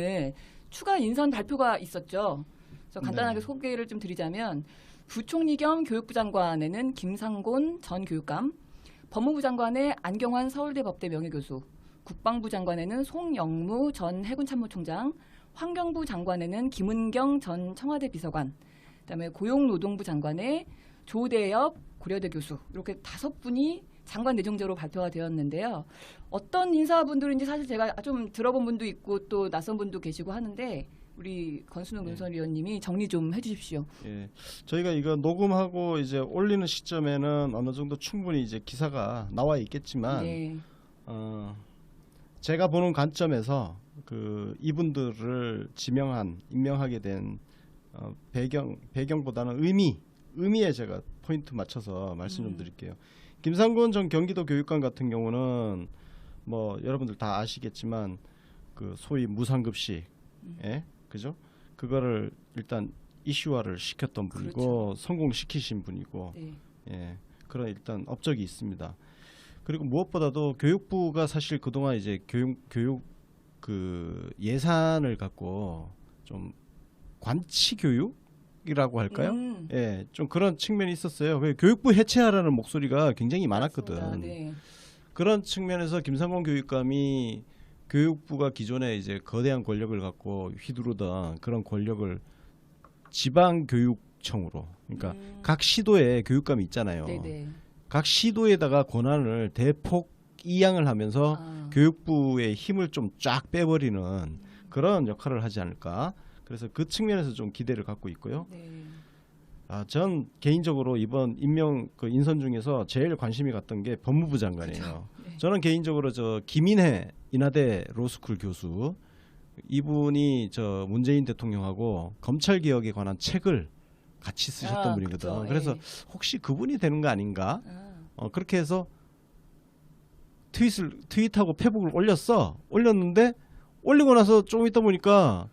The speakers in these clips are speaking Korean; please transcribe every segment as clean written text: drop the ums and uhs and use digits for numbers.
네, 추가 인선 발표가 있었죠. 그래서 간단하게 네. 소개를 좀 드리자면 부총리 겸 교육부 장관에는 김상곤 전 교육감, 법무부 장관에 안경환 서울대 법대 명예교수, 국방부 장관에는 송영무 전 해군참모총장, 환경부 장관에는 김은경 전 청와대 비서관, 그다음에 고용노동부 장관에 조대엽 고려대 교수 이렇게 5분이 장관 내정자로 발표가 되었는데요. 어떤 인사분들인지 사실 제가 좀 들어본 분도 있고 또 낯선 분도 계시고 하는데 우리 권순우 문선위원님이 정리 좀 해주십시오. 예, 저희가 이거 녹음하고 이제 올리는 시점에는 어느 정도 충분히 이제 기사가 나와 있겠지만, 네. 제가 보는 관점에서 이분들을 임명하게 된 배경보다는 의미에 제가 포인트 맞춰서 말씀 좀 드릴게요. 김상곤 전 경기도 교육감 같은 경우는 뭐 여러분들 다 아시겠지만 그 소위 무상급식, 예, 그죠? 그거를 일단 이슈화를 시켰던 분이고 그렇죠. 성공시키신 분이고, 네. 예, 그런 일단 업적이 있습니다. 그리고 무엇보다도 교육부가 사실 그동안 이제 교육 그 예산을 갖고 좀 관치 교육이라고 할까요? 예, 좀 그런 측면이 있었어요. 교육부 해체하라는 목소리가 굉장히 많았거든. 맞습니다. 네. 그런 측면에서 김상곤 교육감이 교육부가 기존에 이제 거대한 권력을 갖고 휘두르던 그런 권력을 지방교육청으로, 그러니까 각 시도에 교육감이 있잖아요. 네네. 각 시도에다가 권한을 대폭 이양을 하면서 교육부의 힘을 좀 쫙 빼버리는 그런 역할을 하지 않을까. 그래서 그 측면에서 좀 기대를 갖고 있고요. 네. 전 개인적으로 이번 인선 중에서 제일 관심이 갔던 게 법무부 장관이에요. 그렇죠. 네. 저는 개인적으로 김인혜 인하대 로스쿨 교수, 이분이 문재인 대통령하고 검찰 개혁에 관한 책을 같이 쓰셨던 분이거든. 그렇죠. 그래서 예. 혹시 그분이 되는 거 아닌가? 그렇게 해서 트윗하고 페북을 올렸는데 올리고 나서 조금 있다 보니까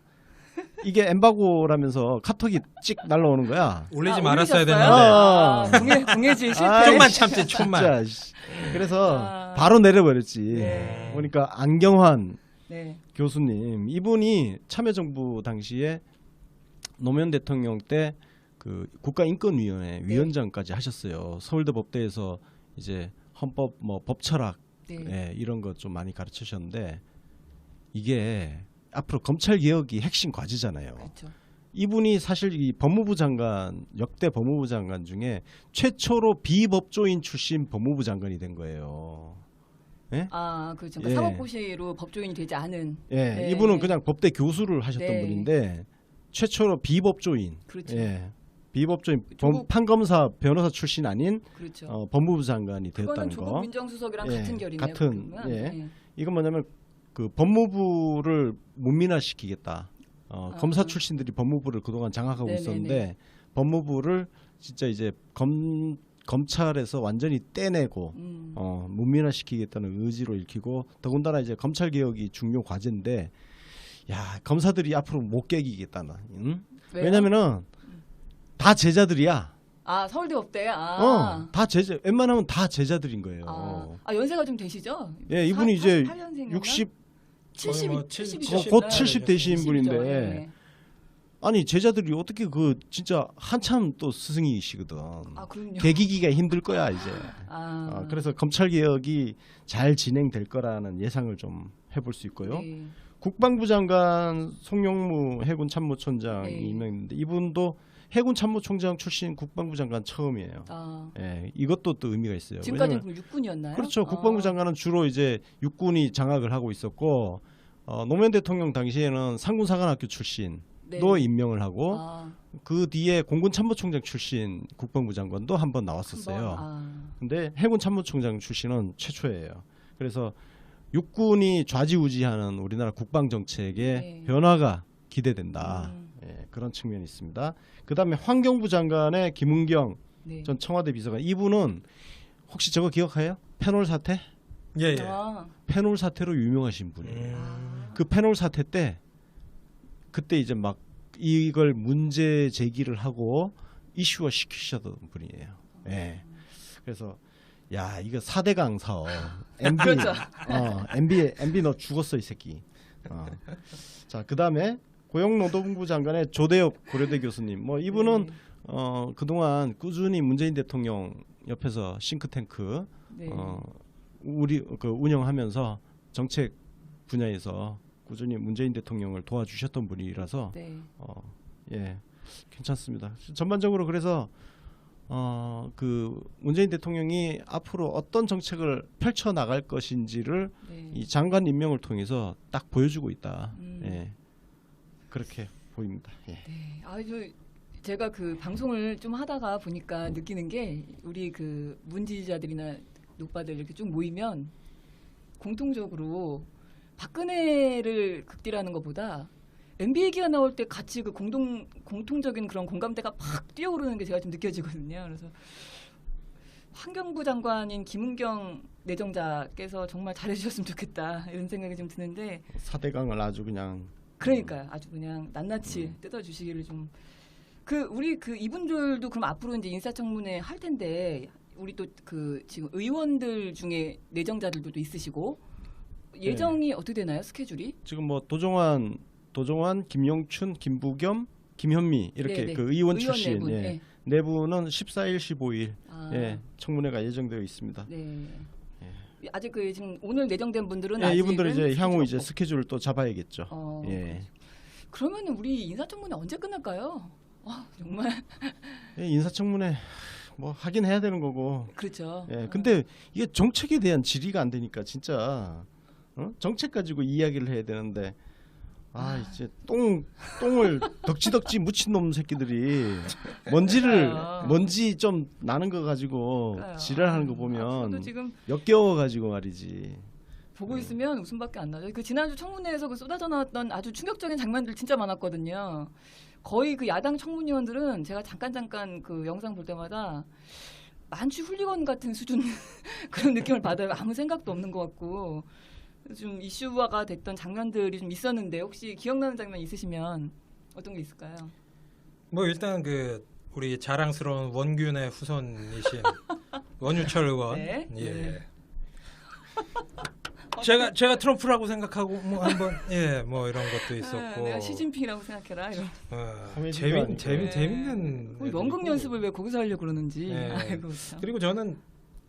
이게 엠바고라면서 카톡이 찍 날라오는 거야. 올리지 말았어야 올리셨어요? 되는데. 공해질 실패. 좀만 참지, 좀만. 진짜. 그래서 바로 내려버렸지. 네. 보니까 안경환 네. 교수님, 이분이 참여정부 당시에 노무현 대통령 때 그 국가인권위원회 위원장까지 하셨어요. 서울대 법대에서 이제 헌법 법철학, 네. 예, 이런 거 좀 많이 가르치셨는데, 이게 앞으로 검찰 개혁이 핵심 과제잖아요. 그렇죠. 이분이 사실 이 역대 법무부 장관 중에 최초로 비법조인 출신 법무부 장관이 된 거예요. 예? 그렇죠. 예. 사법고시로 법조인이 되지 않은. 예, 네. 이분은 그냥 법대 교수를 하셨던 네. 분인데 최초로 비법조인, 그렇죠. 예, 비법조인 조국- 판검사 변호사 출신 아닌 그렇죠. 법무부 장관이 그거는 되었다는 조국 거. 민정수석이랑 예, 같은 결이네요. 같은, 그러면. 예. 네. 이건 뭐냐면 그 법무부를 문민화시키겠다. 검사 출신들이 법무부를 그동안 장악하고 네네네. 있었는데 법무부를 진짜 이제 검찰에서 완전히 떼내고 문민화시키겠다는 의지로 읽히고, 더군다나 이제 검찰 개혁이 중요 과제인데, 야, 검사들이 앞으로 못 깨기겠다는. 응? 왜요? 왜냐면은 다 제자들이야. 서울대 법대. 다 웬만하면 다 제자들인 거예요. 연세가 좀 되시죠? 예, 이분이 이제 68년생이었나? 70, 뭐 70이죠. 곧 70 되신 70이죠. 분인데, 예. 아니 제자들이 어떻게 진짜 한참 또 스승이시거든. 그럼요. 개기기가 힘들 거야 이제. 아. 그래서 검찰 개혁이 잘 진행될 거라는 예상을 좀 해볼 수 있고요. 네. 국방부 장관 송영무 해군 참모총장이 네. 임명했는데, 이분도 해군 참모총장 출신 국방부 장관 처음이에요. 예, 이것도 또 의미가 있어요. 지금까지는 왜냐면- 그럼 육군이었나요? 그렇죠. 국방부 장관은 주로 이제 육군이 장악을 하고 있었고, 노무현 대통령 당시에는 상군사관학교 출신도 네. 임명을 하고, 그 뒤에 공군 참모총장 출신 국방부 장관도 한 번 나왔었어요. 근데 해군 참모총장 출신은 최초예요. 그래서 육군이 좌지우지하는 우리나라 국방 정책의 네. 변화가 기대된다. 예, 그런 측면이 있습니다. 그다음에 환경부 장관의 김은경 네. 전 청와대 비서관, 이분은 혹시 저거 기억해요? 페놀 사태? 예, 예. 페놀 사태로 유명하신 분이에요. 그 페놀 사태 때 그때 이제 막 이걸 문제 제기를 하고 이슈화 시키셨던 분이에요. 예. 그래서 야, 이거 4대강 사업. MB, 그렇죠. MB 너 죽었어 이 새끼. 자, 그다음에 고용노동부 장관의 조대엽 고려대 교수님. 뭐 이분은 네. 그동안 꾸준히 문재인 대통령 옆에서 싱크탱크 네. 우리 그 운영하면서 정책 분야에서 꾸준히 문재인 대통령을 도와주셨던 분이라서 네. 예, 괜찮습니다. 전반적으로 그래서 그 문재인 대통령이 앞으로 어떤 정책을 펼쳐 나갈 것인지를 네. 이 장관 임명을 통해서 딱 보여주고 있다. 음. 예, 그렇게 보입니다. 예. 네. 아주 제가 그 방송을 좀 하다가 보니까 느끼는 게 우리 그 문지지자들이나 노빠들 이렇게 쭉 모이면 공통적으로 박근혜를 극딜하는 것보다 MB 얘기가 나올 때 같이 그 공통적인 그런 공감대가 팍 뛰어오르는 게 제가 좀 느껴지거든요. 그래서 환경부 장관인 김은경 내정자께서 정말 잘해주셨으면 좋겠다 이런 생각이 좀 드는데 4대강을 아주 그냥 그러니까요. 아주 그냥 낱낱이 뜯어주시기를 좀 우리 그 이분들도 그럼 앞으로 이제 인사청문회 할 텐데 우리 또 그 지금 의원들 중에 내정자들도 또 있으시고 예정이 어떻게 되나요? 스케줄이? 지금 뭐 도정환, 김영춘, 김부겸, 김현미 이렇게 네네. 그 의원 의원 출신 내분, 예. 네. 내부는 14일, 15일 아, 예, 청문회가 예정되어 있습니다. 네. 아직 그 지금 오늘 내정된 분들은 예, 아직은 이분들은 이제 향후 스케줄 이제 없고. 스케줄을 또 잡아야겠죠. 예. 그러면 우리 인사청문회 언제 끝날까요? 정말 예, 인사청문회 뭐 하긴 해야 되는 거고. 그렇죠. 예, 근데 이게 정책에 대한 질의가 안 되니까 진짜 정책 가지고 이야기를 해야 되는데 이제 똥을 덕지덕지 묻힌 놈 새끼들이 그러니까요. 먼지 좀 나는 거 가지고 그러니까요. 지랄하는 거 저도 보면 지금 역겨워 가지고 말이지. 보고 있으면 웃음밖에 안 나죠. 그 지난주 청문회에서 그 쏟아져 나왔던 아주 충격적인 장면들 진짜 많았거든요. 거의 그 야당 청문위원들은 제가 잠깐 그 영상 볼 때마다 만취 훌리건 같은 수준 그런 느낌을 받아요. 아무 생각도 없는 것 같고 좀 이슈화가 됐던 장면들이 좀 있었는데 혹시 기억나는 장면 있으시면 어떤 게 있을까요? 뭐 일단 그 우리 자랑스러운 원균의 후손이신 원유철 의원. 네. 예. 네. 제가 트럼프라고 생각하고 뭐 한번 뭐 이런 것도 있었고. 내가 시진핑이라고 생각해라 이런. 코미디도 아니고. 재밌는. 연극 애들이고. 연습을 왜 거기서 하려고 그러는지. 네. 아이고 참. 그리고 저는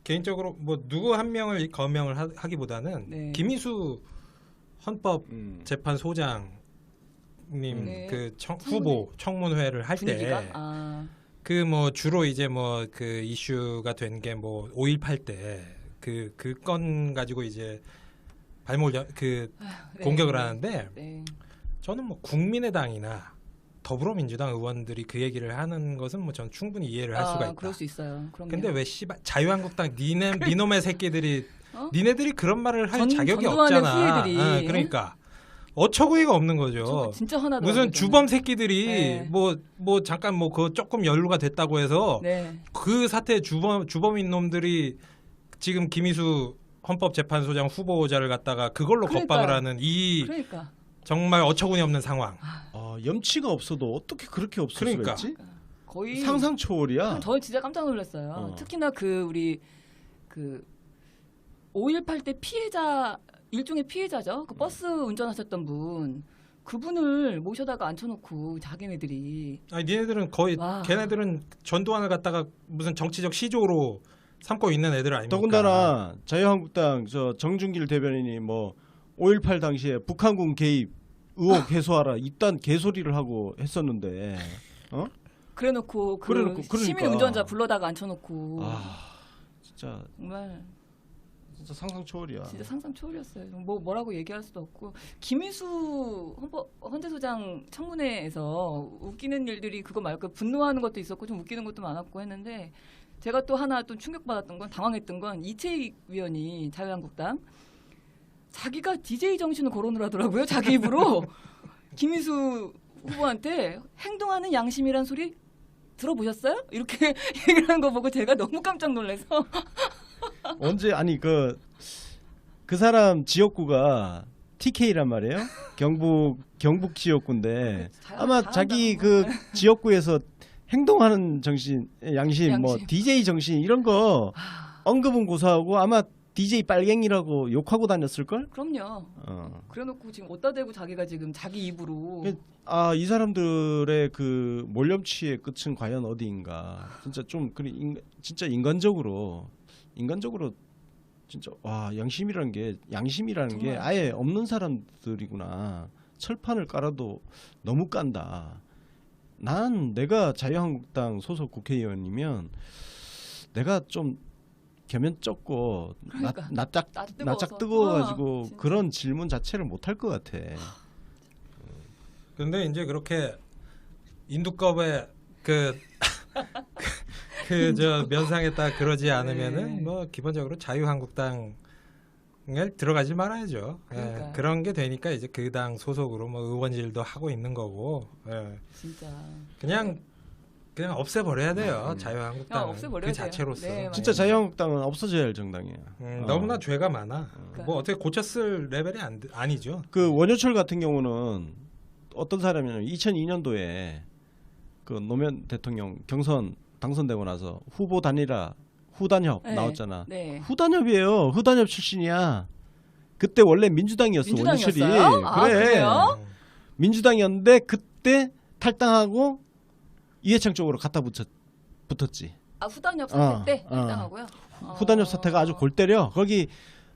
개인적으로 뭐 누구 한 명을 거명을 하기보다는 네. 김희수 헌법재판소장님 네. 그 후보 청문회를 할 분위기가? 때 아, 뭐 주로 이제 뭐 그 이슈가 된 게 뭐 5.18 때 그 건 가지고 이제 네. 공격을 하는데 네. 저는 뭐 국민의당이나 더불어민주당 의원들이 그 얘기를 하는 것은 뭐 전 충분히 이해를 할 수가 있다. 그럴 수 있어요. 그럼요. 근데 왜 씨발 자유한국당 니놈의 새끼들이 어? 니네들이 그런 말을 할 자격이 전두환의 없잖아. 후예들이. 그러니까 어처구니가 없는 거죠. 진짜 하나도 무슨 주범 새끼들이 네. 뭐 잠깐 뭐 그 조금 연루가 됐다고 해서 네. 그 사태 주범인 놈들이 지금 김희수 헌법재판소장 후보자를 갖다가 그걸로 그러니까요. 겁박을 하는 이 그러니까 정말 어처구니 없는 상황. 염치가 없어도 어떻게 그렇게 없을 그러니까. 수가 있지? 거의 상상 초월이야. 저 진짜 깜짝 놀랐어요. 특히나 우리 5.18 때 일종의 피해자죠. 그 버스 운전하셨던 분. 그분을 모셔다가 앉혀놓고 자기네들이 아니 니네들은 거의 와. 걔네들은 전두환을 갖다가 무슨 정치적 시조로 삼고 있는 애들 아닙니까? 더군다나 자유한국당 저 정준길 대변인이 뭐 5.18 당시에 북한군 개입 의혹 해소하라 이딴 개소리를 하고 했었는데 그래놓고 그러니까. 시민 운전자 불러다가 앉혀놓고 진짜 상상 초월이야. 진짜 상상 초월이었어요. 뭐라고 얘기할 수도 없고 김희수 헌재소장 청문회에서 웃기는 일들이 그거 말고 분노하는 것도 있었고 좀 웃기는 것도 많았고 했는데 제가 또 하나 또 충격받았던 건 당황했던 건 이채익 위원이 자유한국당 자기가 DJ 정신을 거론을 하더라고요. 자기 입으로 김희수 후보한테 행동하는 양심이란 소리 들어보셨어요? 이렇게 얘기를 하는 거 보고 제가 너무 깜짝 놀라서 언제 아니 그 사람 지역구가 TK란 말이에요. 경북 지역구인데 아마 자기 그 지역구에서 행동하는 정신, 양심, 뭐 DJ 정신 이런 거 언급은 고사하고 아마 DJ 빨갱이라고 욕하고 다녔을 걸? 그럼요. 그래놓고 지금 어디다 대고 자기가 지금 자기 입으로 이 사람들의 그 몰염치의 끝은 과연 어디인가? 진짜 좀 진짜 인간적으로 진짜 와 양심이라는 게 정말. 아예 없는 사람들이구나. 철판을 깔아도 너무 깐다. 난 내가 자유한국당 소속 국회의원이면 내가 좀 겸연 쩍고 그러니까. 낯짝 뜨거워가지고 진짜. 그런 질문 자체를 못할 것 같아. 근데 이제 그렇게 인두껍에 그 저 면상에다 그러지 않으면은 네. 뭐 기본적으로 자유한국당에 들어가지 말아야죠. 그러니까요. 그런 게 되니까 이제 그 당 소속으로 뭐 의원질도 하고 있는 거고. 진짜 그냥 없애버려야 돼요. 자유한국당 그냥 없애버려야 그 돼요. 자체로서. 네, 진짜 자유한국당은 없어져야 할 정당이에요. 너무나 죄가 많아. 그러니까. 뭐 어떻게 고쳤을 레벨이 아니죠. 그 원효철 같은 경우는 어떤 사람이냐면 2002년도에 그 노무현 대통령 경선 당선되고 나서 후보 단일화 후단협 네. 나왔잖아. 네. 후단협이에요. 후단협 출신이야. 그때 원래 민주당이었어. 원효철이. 민주당이었어요? 아, 그래. 그래요? 민주당이었는데 그때 탈당하고 이해창 쪽으로 갖다 붙었지. 아 후단협 사태 때 탈당하고요. 후단협 사태가 아주 골 때려. 거기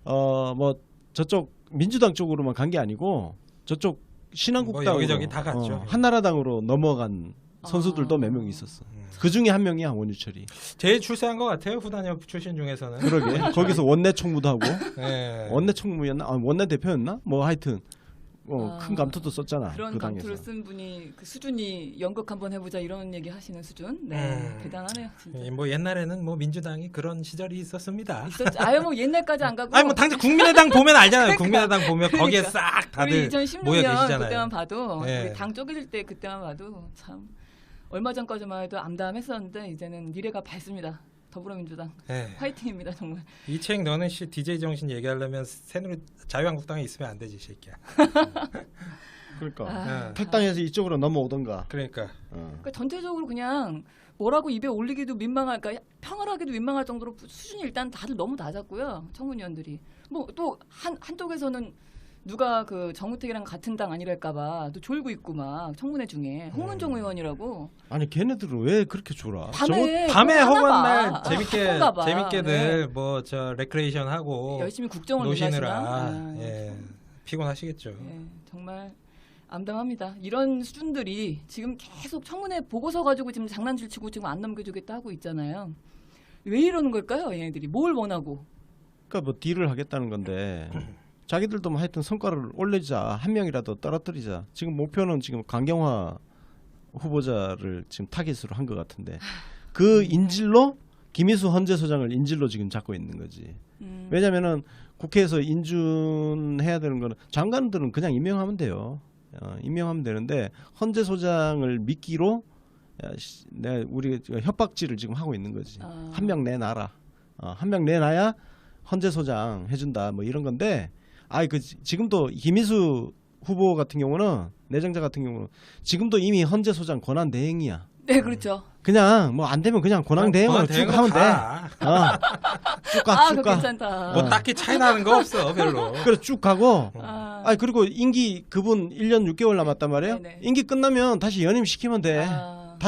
뭐 저쪽 민주당 쪽으로만 간 게 아니고 저쪽 신한국당으로 뭐 여기저기 다 갔죠. 한나라당으로 넘어간 선수들도 몇 명 있었어. 그 중에 한 명이야 원유철이. 제일 출세한 것 같아요. 후단협 출신 중에서는. 그러게. 거기서 원내 총무도 하고 네. 원내 총무였나? 원내 대표였나? 뭐 하여튼 큰 감투도 썼잖아. 그런 그 당에서. 감투를 쓴 분이 그 수준이 연극 한번 해보자 이런 얘기 하시는 수준. 네, 대단하네요. 진짜. 뭐 옛날에는 뭐 민주당이 그런 시절이 있었습니다. 있었죠. 아유 뭐 옛날까지 안 가고. 아니 뭐 당장 국민의당 보면 알잖아요. 국민의당 보면 거기에 그러니까. 싹 우리 다들 2016년 모여 계시잖아요. 그때만 봐도 네. 우리 당 쪼개질 때 그때만 봐도 참 얼마 전까지만 해도 암담했었는데 이제는 미래가 밝습니다. 더불어민주당 네. 화이팅입니다 정말. 이책 너는 DJ 정신 얘기하려면 새누리 자유한국당에 있으면 안 되지 이 새끼야. 그러니까 탈당해서 이쪽으로 넘어오던가. 그러니까 그러니까 전체적으로 그냥 뭐라고 입에 올리기도 민망할, 그러니까 평을 하기도 민망할 정도로 수준이 일단 다들 너무 낮았고요. 청문위원들이. 뭐 또 한쪽에서는 누가 그 정우택이랑 같은 당 아니랄까봐 또 졸고 있고 막 청문회 중에 홍문종 의원이라고 아니 걔네들은 왜 그렇게 졸아? 밤에 그거 허구한 하나 날 봐. 하던가 봐. 재밌게들 뭐 저 레크레이션 하고 열심히 국정을 노시느라 논하시나? 예. 피곤하시겠죠. 예, 정말 암담합니다. 이런 수준들이 지금 계속 청문회 보고서 가지고 지금 장난질 치고 지금 안 넘겨주겠다 하고 있잖아요. 왜 이러는 걸까요, 얘네들이? 뭘 원하고? 그러니까 뭐 딜을 하겠다는 건데 자기들도 뭐 하여튼 성과를 올리자, 한 명이라도 떨어뜨리자. 지금 목표는 지금 강경화 후보자를 지금 타깃으로 한 것 같은데 그 인질로 김희수 헌재소장을 인질로 지금 잡고 있는 거지. 왜냐면은 국회에서 인준해야 되는 거는 장관들은 그냥 임명하면 돼요. 임명하면 되는데 헌재소장을 미끼로 우리 협박질을 지금 하고 있는 거지. 한 명 내놔라. 한 명 내놔야 헌재소장 해준다. 뭐 이런 건데, 지금도 김희수 후보 같은 경우는 내정자 같은 경우는 지금도 이미 헌재소장 권한 대행이야. 네, 그렇죠. 그냥 뭐 안 되면 그냥 권한 대행으로 쭉 하면 돼. 쭉 가, 쭉 그거 가. 괜찮다. 뭐 딱히 차이 나는 거 없어 별로. 그래 쭉 가고. 아, 그리고 임기 그분 1년 6개월 남았단 말이에요. 네네. 임기 끝나면 다시 연임 시키면 돼. 아.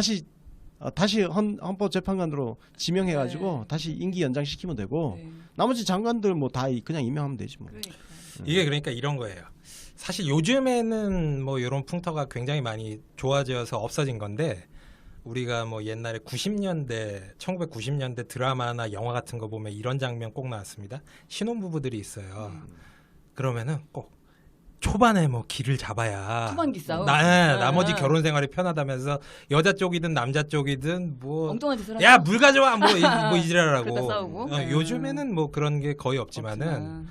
다시 헌법재판관으로 지명해가지고 네. 다시 임기 연장시키면 되고 네. 나머지 장관들 뭐 다 그냥 임명하면 되지 뭐. 그러니까. 이게 그러니까 이런 거예요. 사실 요즘에는 뭐 이런 풍토가 굉장히 많이 좋아져서 없어진 건데 우리가 뭐 옛날에 1990년대 드라마나 영화 같은 거 보면 이런 장면 꼭 나왔습니다. 신혼부부들이 있어요. 그러면은 꼭 초반에 뭐 길을 잡아야 초반기 싸움? 나머지 결혼 생활이 편하다면서 여자 쪽이든 남자 쪽이든 뭐 엉뚱한 짓을 야 하죠. 물 가져와 뭐 이지랄하고 그러다 싸우고. 요즘에는 뭐 그런 게 거의 없지만은 없지만.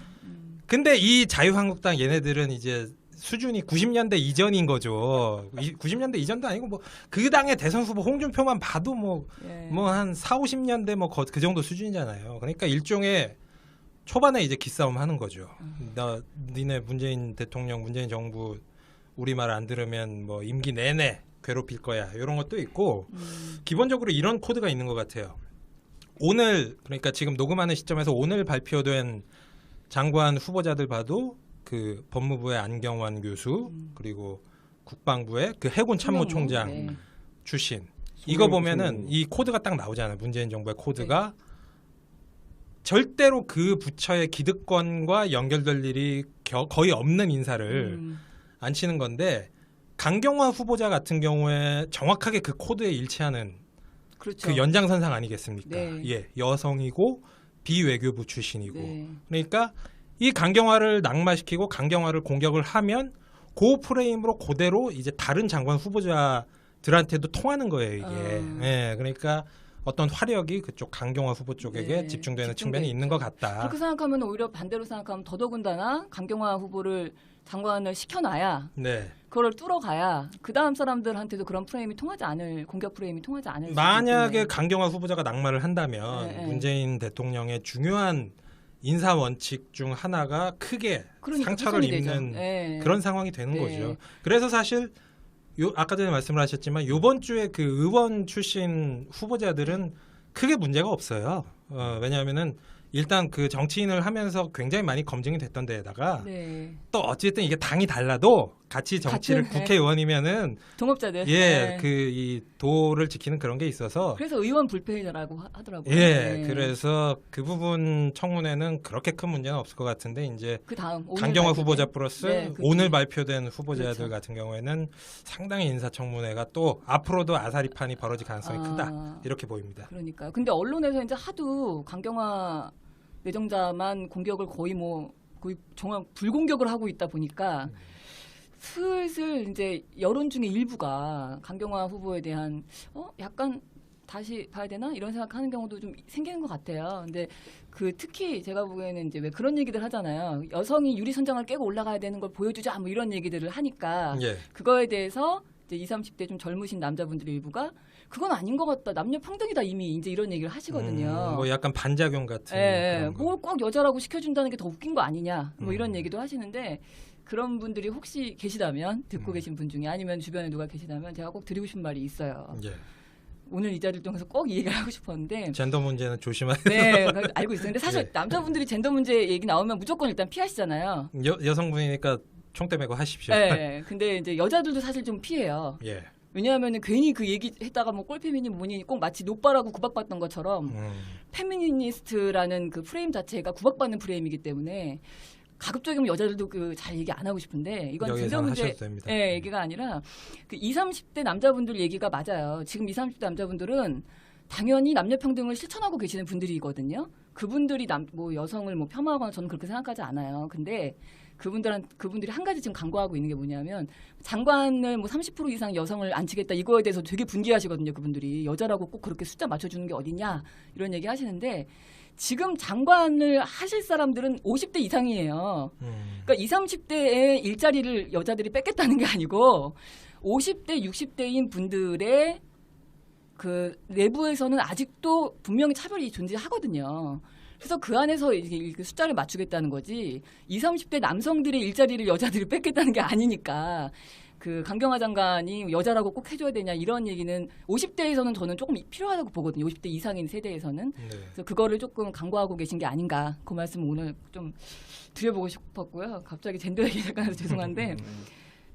근데 이 자유한국당 얘네들은 이제 수준이 90년대 이전인 거죠. 90년대 이전도 아니고 뭐 그 당의 대선 후보 홍준표만 봐도 뭐 한 4, 50년대 뭐 그 정도 수준이잖아요. 그러니까 일종의 초반에 이제 기싸움 하는 거죠. 니네 문재인 대통령, 문재인 정부 우리 말 안 들으면 뭐 임기 내내 괴롭힐 거야. 이런 것도 있고 기본적으로 이런 코드가 있는 것 같아요. 오늘 그러니까 지금 녹음하는 시점에서 오늘 발표된 장관 후보자들 봐도 그 법무부의 안경환 교수 그리고 국방부의 그 해군 참모총장 네. 출신 이거 보면은 송영무. 이 코드가 딱 나오잖아요. 문재인 정부의 코드가 절대로 그 부처의 기득권과 연결될 일이 거의 없는 인사를 앉히는 건데 강경화 후보자 같은 경우에 정확하게 그 코드에 일치하는 그렇죠. 그 연장선상 아니겠습니까? 네. 예, 여성이고 비외교부 출신이고 네. 그러니까 이 강경화를 낙마시키고 강경화를 공격을 하면 그 프레임으로 그대로 이제 다른 장관 후보자들한테도 통하는 거예요 이게. 예, 그러니까 어떤 화력이 그쪽 강경화 후보 쪽에게 네, 집중되는 집중돼 측면이 있는 것 같다. 그렇게 생각하면 오히려 반대로 생각하면 더더군다나 강경화 후보를 장관을 시켜놔야 네. 그걸 뚫어가야 그 다음 사람들한테도 그런 프레임이 통하지 않을 공격 프레임이 통하지 않을 수도 만약에 있겠네요. 강경화 후보자가 낙마를 한다면 네, 네. 문재인 대통령의 중요한 인사 원칙 중 하나가 크게 그러니까 상처를 훼손이 되죠. 입는 네. 그런 상황이 되는 네. 거죠. 그래서 사실 아까 전에 말씀을 하셨지만 이번 주에 그 의원 출신 후보자들은 크게 문제가 없어요. 왜냐하면은 일단 그 정치인을 하면서 굉장히 많이 검증이 됐던 데에다가 네. 또 어쨌든 이게 당이 달라도 같이 정치를 같은, 네. 국회의원이면은 동업자들. 예, 네. 그 이 도를 지키는 그런 게 있어서 그래서 의원 불패라고 하더라고요. 예, 네. 그래서 그 부분 청문회는 그렇게 큰 문제는 없을 것 같은데 이제 그 다음 강경화 후보자 플러스 네, 그 오늘 뒤에. 발표된 후보자들 그렇죠. 같은 경우에는 상당히 인사청문회가 또 앞으로도 아사리판이 벌어질 가능성이 크다 이렇게 보입니다. 그러니까요. 근데 언론에서 이제 하도 강경화 내정자만 공격을 거의 정말 불공격을 하고 있다 보니까 슬슬 이제 여론 중에 일부가 강경화 후보에 대한 약간 다시 봐야 되나 이런 생각하는 경우도 좀 생기는 것 같아요. 근데 그 특히 제가 보기에는 이제 왜 그런 얘기들 하잖아요. 여성이 유리선장을 깨고 올라가야 되는 걸 보여주자 뭐 이런 얘기들을 하니까 예. 그거에 대해서 이제 20, 30대 좀 젊으신 남자분들 일부가 그건 아닌 것 같다. 남녀 평등이다 이미 이제 이런 얘기를 하시거든요. 뭐 약간 반작용 같은 그런 거. 뭘 꼭 여자라고 시켜준다는 게 더 웃긴 거 아니냐. 뭐 이런 음. 얘기도 하시는데 그런 분들이 혹시 계시다면 듣고 계신 분 중에 아니면 주변에 누가 계시다면 제가 꼭 드리고 싶은 말이 있어요. 예. 오늘 이 자리를 통해서 꼭 이 얘기를 하고 싶었는데 젠더 문제는 조심해야 네 알고 있어요. 근데 사실 예. 남자분들이 젠더 문제 얘기 나오면 무조건 일단 피하시잖아요. 여성분이니까 총대 메고 하십시오. 네. 근데 이제 여자들도 사실 좀 피해요. 예. 왜냐하면 괜히 그 얘기 했다가 뭐 꼴페미니 뭐니 꼭 마치 노빠라고 구박받던 것처럼 페미니스트라는 그 프레임 자체가 구박받는 프레임이기 때문에 가급적이면 여자들도 그 잘 얘기 안 하고 싶은데 이건 젠더 여기서는 문제 하셔도 됩니다. 예, 얘기가 아니라 그 20, 30대 남자분들 얘기가 맞아요. 지금 20, 30대 남자분들은 당연히 남녀 평등을 실천하고 계시는 분들이거든요. 그분들이 뭐 여성을 뭐 폄하하거나 저는 그렇게 생각하지 않아요. 근데 그분들이 한 가지 지금 강구하고 있는 게 뭐냐면 장관을 뭐 30% 이상 여성을 앉히겠다 이거에 대해서 되게 분개하시거든요. 그분들이 여자라고 꼭 그렇게 숫자 맞춰주는 게 어딨냐 이런 얘기 하시는데 지금 장관을 하실 사람들은 50대 이상이에요. 그러니까 20, 30대의 일자리를 여자들이 뺏겠다는 게 아니고 50대, 60대인 분들의 그 내부에서는 아직도 분명히 차별이 존재하거든요. 그래서 그 안에서 이렇게 숫자를 맞추겠다는 거지 20, 30대 남성들의 일자리를 여자들이 뺏겠다는 게 아니니까 그 강경화 장관이 여자라고 꼭 해줘야 되냐 이런 얘기는 50대에서는 저는 조금 필요하다고 보거든요. 50대 이상인 세대에서는. 네. 그래서 그거를 조금 강구하고 계신 게 아닌가 그 말씀 오늘 좀 드려보고 싶었고요. 갑자기 젠더 얘기 잠깐 해서 죄송한데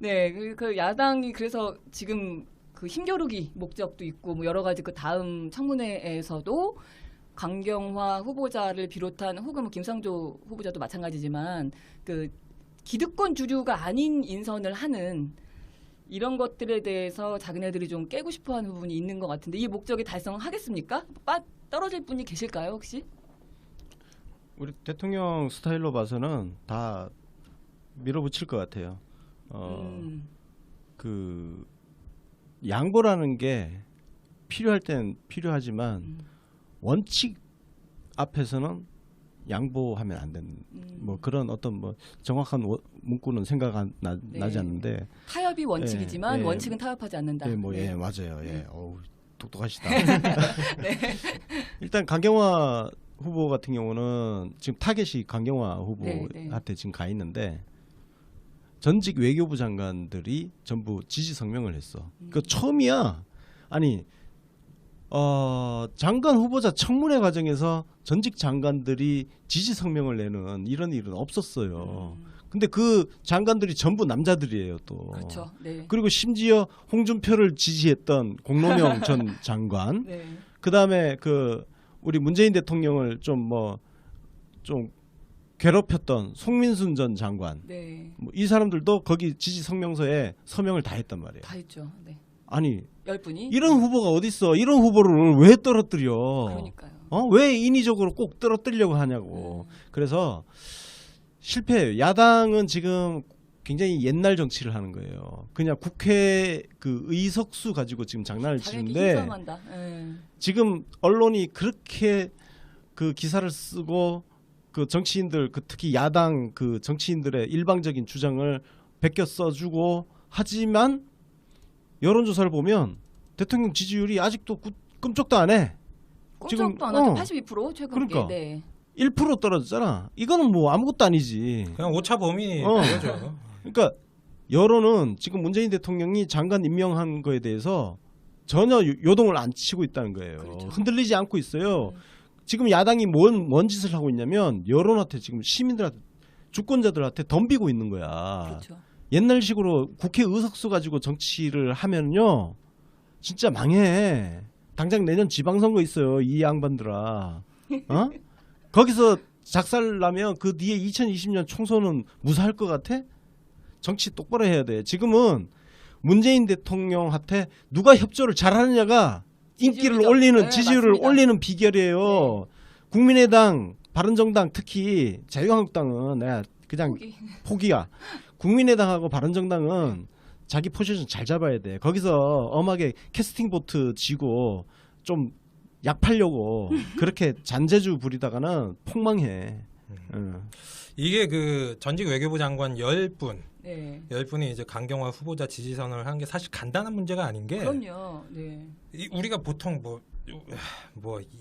네, 그 야당이 그래서 지금 그 힘겨루기 목적도 있고 뭐 여러 가지 그 다음 청문회에서도 강경화 후보자를 비롯한 혹은 뭐 김상조 후보자도 마찬가지지만 그 기득권 주류가 아닌 인선을 하는 이런 것들에 대해서 자기네들이 좀 깨고 싶어하는 부분이 있는 것 같은데 이 목적이 달성하겠습니까? 떨어질 분이 계실까요 혹시? 우리 대통령 스타일로 봐서는 다 밀어붙일 것 같아요. 그 양보라는 게 필요할 땐 필요하지만 원칙 앞에서는 양보하면 안 되는 뭐 그런 어떤 뭐 정확한 문구는 생각 나지 않는데 타협이 원칙이지만 예, 원칙은 타협하지 않는다. 예, 맞아요. 예. 어우, 똑똑하시다. 네. 일단 강경화 후보 같은 경우는 지금 타겟이 강경화 후보한테 네. 지금 가 있는데 전직 외교부 장관들이 전부 지지 성명을 했어. 그 처음이야. 아니 장관 후보자 청문회 과정에서 전직 장관들이 지지 성명을 내는 이런 일은 없었어요. 근데 그 장관들이 전부 남자들이에요, 또. 그렇죠. 네. 그리고 심지어 홍준표를 지지했던 공로명 전 장관, 네. 그다음에 그 우리 문재인 대통령을 좀 괴롭혔던 송민순 전 장관, 네. 뭐 이 사람들도 거기 지지 성명서에 서명을 다 했단 말이에요. 다 했죠. 네. 아니 10분이. 이런 후보가 어디 있어? 이런 후보를 왜 떨어뜨려? 그러니까요. 왜 인위적으로 꼭 떨어뜨리려고 하냐고. 그래서 실패해요. 야당은 지금 굉장히 옛날 정치를 하는 거예요. 그냥 국회 그 의석수 가지고 지금 장난을 자기네끼리 치는데 힘싸움한다. 예. 지금 언론이 그렇게 그 기사를 쓰고 그 정치인들 그 특히 야당 그 정치인들의 일방적인 주장을 베껴 써주고 하지만 여론조사를 보면 대통령 지지율이 아직도 끔찍도 안 해. 꼼짝도 안 하죠. 82% 최근 그러니까. 네. 1% 떨어졌잖아. 이거는 뭐 아무것도 아니지. 그냥 오차 범위 어. 그거죠. 그러니까 여론은 지금 문재인 대통령이 장관 임명한 거에 대해서 전혀 요동을 안 치고 있다는 거예요. 그렇죠. 흔들리지 않고 있어요. 지금 야당이 뭔 짓을 하고 있냐면 여론한테 지금 시민들한테 주권자들한테 덤비고 있는 거야. 그렇죠. 옛날식으로 국회 의석수 가지고 정치를 하면요 진짜 망해. 당장 내년 지방선거 있어요. 이 양반들아. 어? 거기서 작살나면 그 뒤에 2020년 총선은 무사할 것 같아? 정치 똑바로 해야 돼. 지금은 문재인 대통령한테 누가 협조를 잘하느냐가 인기를 지지율이죠. 올리는 네, 지지율을 맞습니다. 올리는 비결이에요. 국민의당, 바른정당 특히 자유한국당은 내가 그냥 포기야. 국민의당하고 바른정당은 자기 포지션 잘 잡아야 돼. 거기서 엄하게 캐스팅 보트 지고 좀 약팔려고 그렇게 잔재주 부리다가는 폭망해. 이게 그 전직 외교부 장관 10분, 네. 10분이 이제 강경화 후보자 지지 선언을 한 게 사실 간단한 문제가 아닌 게 그럼요. 네. 우리가 보통 뭐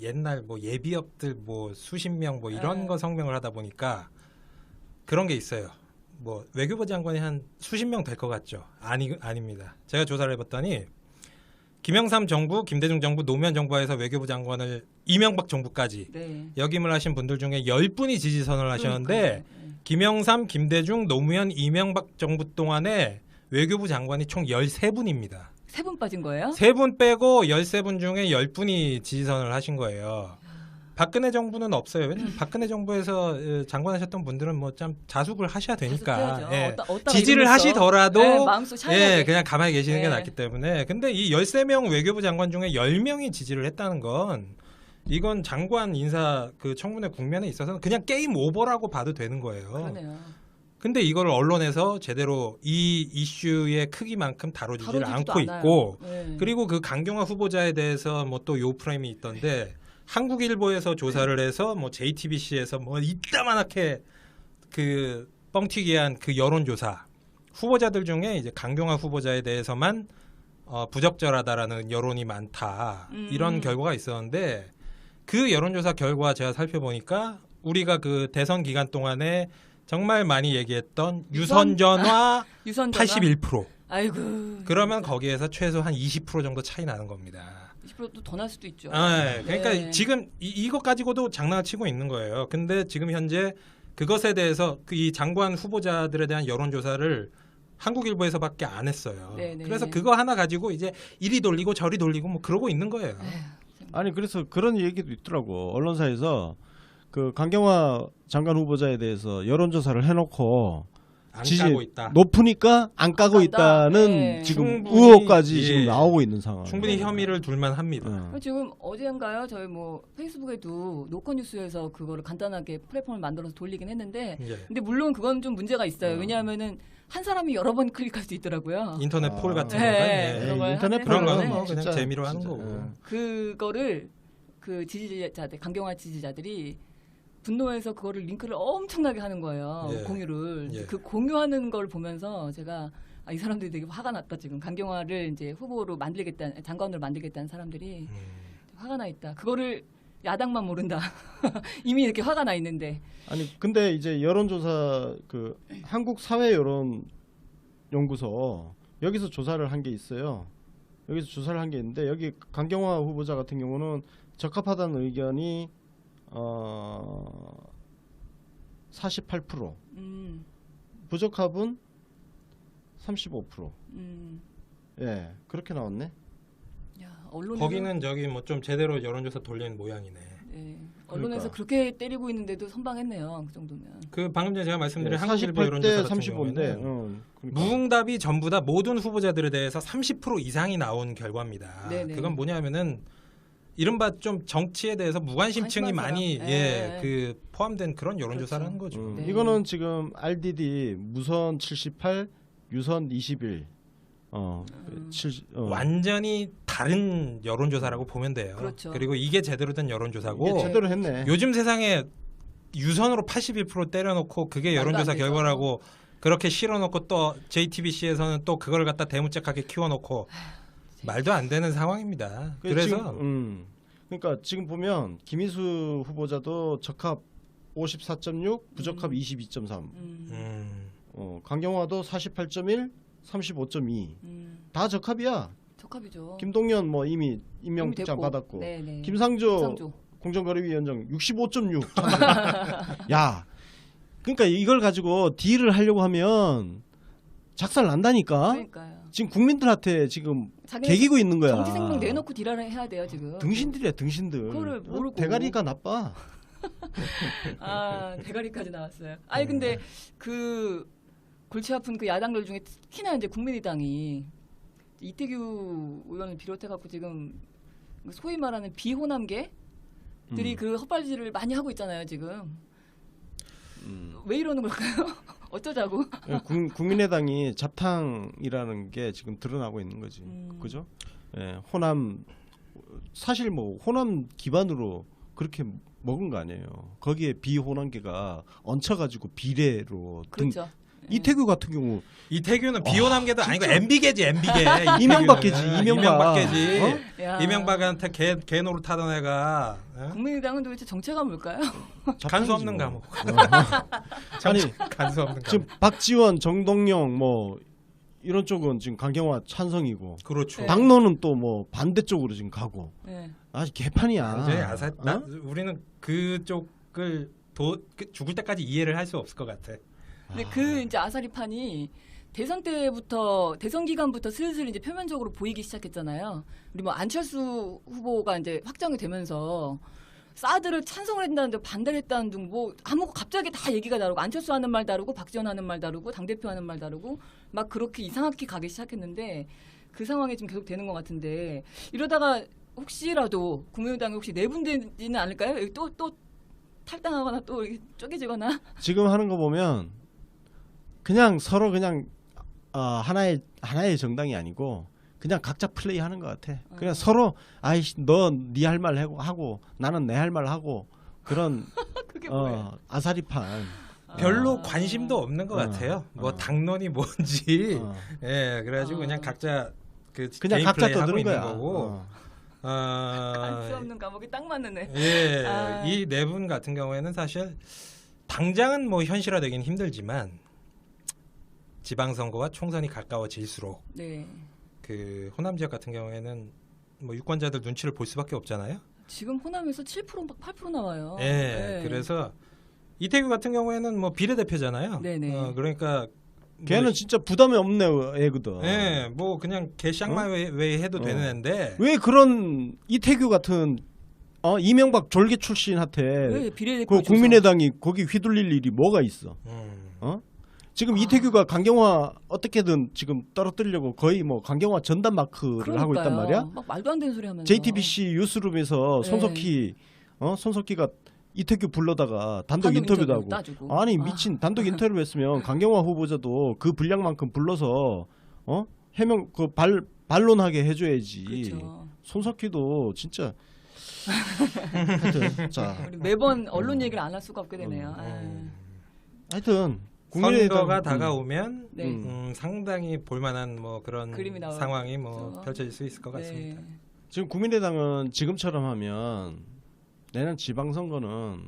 옛날 뭐 예비역들 뭐 수십 명 뭐 이런 네. 거 성명을 하다 보니까 그런 게 있어요. 뭐 외교부 장관이 한 수십 명 될 것 같죠? 아닙니다. 제가 조사를 해봤더니 김영삼 정부, 김대중 정부, 노무현 정부에서 외교부 장관을 이명박 정부까지 네. 역임을 하신 분들 중에 10분이 지지 선언을 하셨는데 그러니까요. 네. 김영삼, 김대중, 노무현, 이명박 정부 동안에 외교부 장관이 총 13분입니다. 3분 빠진 거예요? 3분 빼고 13분 중에 10분이 지지 선언을 하신 거예요. 박근혜 정부는 없어요. 왜냐면 박근혜 정부에서 장관하셨던 분들은 뭐 좀 자숙을 하셔야 되니까 자숙해야죠. 예. 어디다가 지지를 이러면서. 하시더라도 네, 마음속 차이나게. 예, 그냥 가만히 계시는 게 네. 낫기 때문에. 근데 이 13명 외교부 장관 중에 10명이 지지를 했다는 건 이건 장관 인사 그 청문회 국면에 있어서는 그냥 게임 오버라고 봐도 되는 거예요. 그러네요. 근데 이걸 언론에서 제대로 이 이슈의 크기만큼 다뤄주질 다뤄주지도 않고 않아요. 있고 네. 그리고 그 강경화 후보자에 대해서 뭐 또 요 프레임이 있던데 한국일보에서 조사를 해서 뭐 JTBC에서 뭐 이따만하게 그 뻥튀기한 그 여론조사 후보자들 중에 이제 강경화 후보자에 대해서만 부적절하다라는 여론이 많다 이런 결과가 있었는데 그 여론조사 결과 제가 살펴보니까 우리가 그 대선 기간 동안에 정말 많이 얘기했던 유선전화 유선전화. 81%. 아이고. 그러면 거기에서 최소 한 20% 정도 차이 나는 겁니다. 20%도 더 날 수도 있죠. 그러니까 네. 지금 이것 가지고도 장난을 치고 있는 거예요. 근데 지금 현재 그것에 대해서 이 장관 후보자들에 대한 여론조사를 한국일보에서밖에 안 했어요. 네네. 그래서 그거 하나 가지고 이제 이리 돌리고 저리 돌리고 뭐 그러고 있는 거예요. 아니 그래서 그런 얘기도 있더라고. 언론사에서 그 강경화 장관 후보자에 대해서 여론조사를 해놓고 안 지지 까고 있다. 높으니까 안 까고 깐다. 있다는 네. 지금 충분히, 의혹까지 예. 지금 나오고 있는 상황. 충분히 혐의를 둘만 합니다. 어. 지금 어제인가요? 저희 뭐 페이스북에도 노컷뉴스에서 그거를 간단하게 플랫폼을 만들어서 돌리긴 했는데 예. 근데 물론 그건 좀 문제가 있어요. 왜냐하면은 한 사람이 여러 번 클릭할 수 있더라고요. 인터넷 폴 같은 네. 거가 네. 예. 그런 걸 인터넷 하는 그런 거는 거는 뭐 그냥 진짜, 재미로 하는 진짜, 거고. 예. 그거를 그 지지자들 강경화 지지자들이 분노해서 그거를 링크를 엄청나게 하는 거예요. 예. 공유를. 예. 그 공유하는 걸 보면서 제가 이 사람들이 되게 화가 났다 지금. 강경화를 이제 후보로 만들겠다는 장관으로 만들겠다는 사람들이 화가 나 있다. 그거를 야당만 모른다. 이미 이렇게 화가 나 있는데. 아니 근데 이제 여론조사 그 한국 사회 여론 연구소 여기서 조사를 한 게 있어요. 여기서 조사를 한 게 있는데 여기 강경화 후보자 같은 경우는 적합하다는 의견이 48%, 부적합은 35%. 예, 그렇게 나왔네. 야, 언론에서 거기는 저기 뭐 좀 제대로 여론조사 돌린 모양이네. 네, 언론에서 그러니까. 그렇게 때리고 있는데도 선방했네요. 그 정도면. 그 방금 전에 제가 말씀드린 예, 한국일보 48대 여론조사 같은 35인데 경우에는 그러니까. 무응답이 전부 다 모든 후보자들에 대해서 30% 이상이 나온 결과입니다. 네네. 그건 뭐냐면은 이른바 좀 정치에 대해서 무관심층이 관심한 많이 사람. 예, 예. 그 포함된 그런 여론조사를 그렇죠. 한 거죠. 네. 이거는 지금 RDD 무선 78, 유선 21. 완전히 다른 여론조사라고 보면 돼요. 그렇죠. 그리고 이게 제대로 된 여론조사고 이게 제대로 했네. 요즘 세상에 유선으로 81% 때려놓고 그게 말도 여론조사 안 되죠. 결과라고 그렇게 실어놓고 또 JTBC에서는 또 그걸 갖다 대문짝하게 키워놓고 말도 안 되는 상황입니다. 그래서 그러니까 지금 보면 김희수 후보자도 적합 54.6, 부적합 22.3. 강경화도 48.1, 35.2. 다 적합이야. 적합이죠. 김동연 뭐 이미 임명장 됐고. 받았고. 네네. 김상조 공정거래위원장 65.6. 야, 그러니까 이걸 가지고 딜을 하려고 하면 작살 난다니까. 그러니까요. 지금 국민들한테 지금 자기네 개기고 있는 거야. 정치 생명 내놓고 딜하를 해야 돼요 지금. 등신들이야 등신들. 그거를 모르고. 대가리가 나빠. 아 대가리까지 나왔어요. 아니 근데 그 골치 아픈 그 야당들 중에 특히나 이제 국민의당이 이태규 의원을 비롯해갖고 지금 소위 말하는 비호남계들이 그 헛발질을 많이 하고 있잖아요 지금. 왜 이러는 걸까요? 어쩌자고? 국민의당이 잡탕이라는 게 지금 드러나고 있는 거지. 그죠? 예, 호남 사실 뭐 호남 기반으로 그렇게 먹은 거 아니에요. 거기에 비호남계가 얹혀가지고 비례로 그렇죠. 이태규 같은 경우 이태규는 비호남계도 아니고 MB계지 MB계. 이명박계지, 이명박계지. 야. 이명박한테 개 노릇하던 애가 국민의당은 도대체 정체가 뭘까요? 간수 없는 뭐. 감옥. 아니 간수 없는 지금 감옥. 박지원, 정동영 뭐 이런 쪽은 지금 강경화 찬성이고 그렇죠. 네. 당론은 또 뭐 반대쪽으로 지금 가고 네. 아주 개판이야. 완전히 아사. 어? 우리는 그쪽을 죽을 때까지 이해를 할 수 없을 것 같아. 근데 그 이제 아사리판이 대선 때부터 대선 기간부터 슬슬 이제 표면적으로 보이기 시작했잖아요. 우리 뭐 안철수 후보가 이제 확정이 되면서 사드를 찬성을 했다는데 반대를 했다는 등 뭐 아무 갑자기 다 얘기가 다르고 안철수 하는 말 다르고 박지원 하는 말 다르고 당 대표 하는 말 다르고 막 그렇게 이상하게 가기 시작했는데 그 상황이 지금 계속 되는 것 같은데 이러다가 혹시라도 국민의당이 혹시 내분되지는 않을까요? 또 탈당하거나 또 이렇게 쪼개지거나. 지금 하는 거 보면 그냥 서로 그냥 하나의 정당이 아니고 그냥 각자 플레이하는 것 같아. 그냥 서로 아이씨 너 네 할 말 하고 나는 내 할 말 하고 그런 그게 뭐예요? 아사리판. 별로 관심도 없는 것 어. 같아요. 뭐 당론이 뭔지. 어. 예, 그래가지고 그냥 각자 그냥 개인 각자 플레이 하고 떠드는 있는 거야. 거고. 알 수 없는 감옥이 딱 맞는 애. 예, 아. 이 네 분 같은 경우에는 사실 당장은 뭐 현실화되긴 힘들지만 지방선거와 총선이 가까워질수록 네. 그 호남 지역 같은 경우에는 뭐 유권자들 눈치를 볼 수밖에 없잖아요. 지금 호남에서 7% 막 8% 나와요. 예, 네. 그래서 이태규 같은 경우에는 뭐 비례대표잖아요. 네네. 그러니까 걔는 진짜 부담이 없는 애거든. 예, 뭐 그냥 개샹마 왜 해도 되는 애인데 왜 그런 이태규 같은 이명박 졸개 출신한테 왜 비례대표 그 국민의당이 거기 휘둘릴 일이 뭐가 있어? 지금 이태규가 강경화 어떻게든 지금 떨어뜨리려고 거의 뭐 강경화 전담 마크를 하고 있단 말이야. 막 말도 안 되는 소리 하면서. JTBC 뉴스룸에서 네. 손석희가 이태규 불러다가 단독 인터뷰도 하고. 따주고. 아니 미친 단독 인터뷰 했으면 강경화 후보자도 그 분량만큼 불러서 해명 그 반론하게 해줘야지. 그렇죠. 손석희도 진짜 하여튼 자 우리 매번 언론 얘기를 안 할 수가 없게 되네요. 하여튼 선거가 다가오면 네. 상당히 볼만한 뭐 그런 그림이 나오죠. 상황이 뭐 펼쳐질 수 있을 것 같습니다. 네. 지금 국민의당은 지금처럼 하면 내년 지방선거는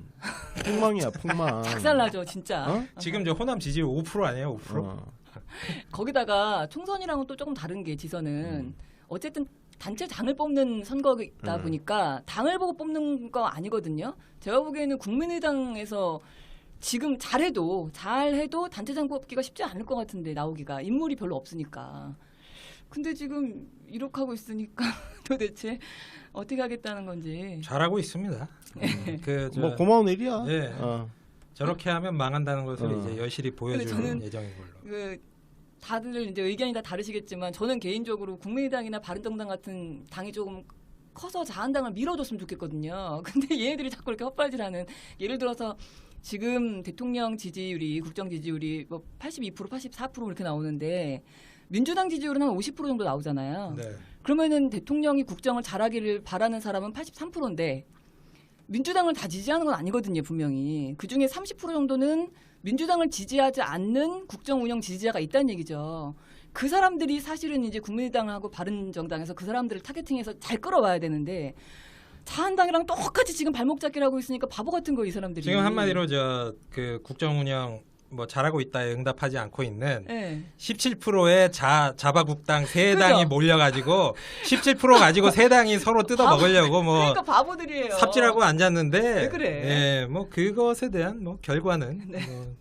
폭망이야 폭망. 작살나죠 진짜. 지금 저 호남 지지율 5% 아니에요? 5%? 거기다가 총선이랑은 또 조금 다른 게 지선은 어쨌든 단체 당을 뽑는 선거이다 보니까 당을 보고 뽑는 거 아니거든요. 제가 보기에는 국민의당에서 지금 잘해도 단체장 뽑기가 쉽지 않을 것 같은데 나오기가 인물이 별로 없으니까. 근데 지금 이렇게 하고 있으니까 도대체 어떻게 하겠다는 건지. 잘하고 있습니다. 뭐 고마운 일이야. 예. 저렇게 하면 망한다는 것을 이제 여실히 보여줄 저는 예정인 걸로. 다들 이제 의견이 다 다르시겠지만 저는 개인적으로 국민의당이나 바른정당 같은 당이 조금 커서 자한당을 밀어줬으면 좋겠거든요. 근데 얘네들이 자꾸 이렇게 헛발질하는, 예를 들어서 지금 대통령 지지율이, 국정 지지율이 뭐 82%, 84% 이렇게 나오는데 민주당 지지율은 한 50% 정도 나오잖아요. 네. 그러면은 대통령이 국정을 잘하기를 바라는 사람은 83%인데 민주당을 다 지지하는 건 아니거든요, 분명히. 그중에 30% 정도는 민주당을 지지하지 않는 국정 운영 지지자가 있다는 얘기죠. 그 사람들이 사실은 이제 국민의당하고 바른정당에서 그 사람들을 타겟팅해서 잘 끌어와야 되는데 자한당이랑 똑같이 지금 발목 잡기를 하고 있으니까 바보 같은 거, 이 사람들이. 지금 한마디로 그 국정 운영 뭐 잘하고 있다에 응답하지 않고 있는 17%의 자바국당 세 당이 그죠? 몰려가지고 17% 가지고 세 당이 서로 뜯어 먹으려고 뭐 그러니까 바보들이에요. 삽질하고 앉았는데 왜 그래? 예, 뭐 그것에 대한 뭐 결과는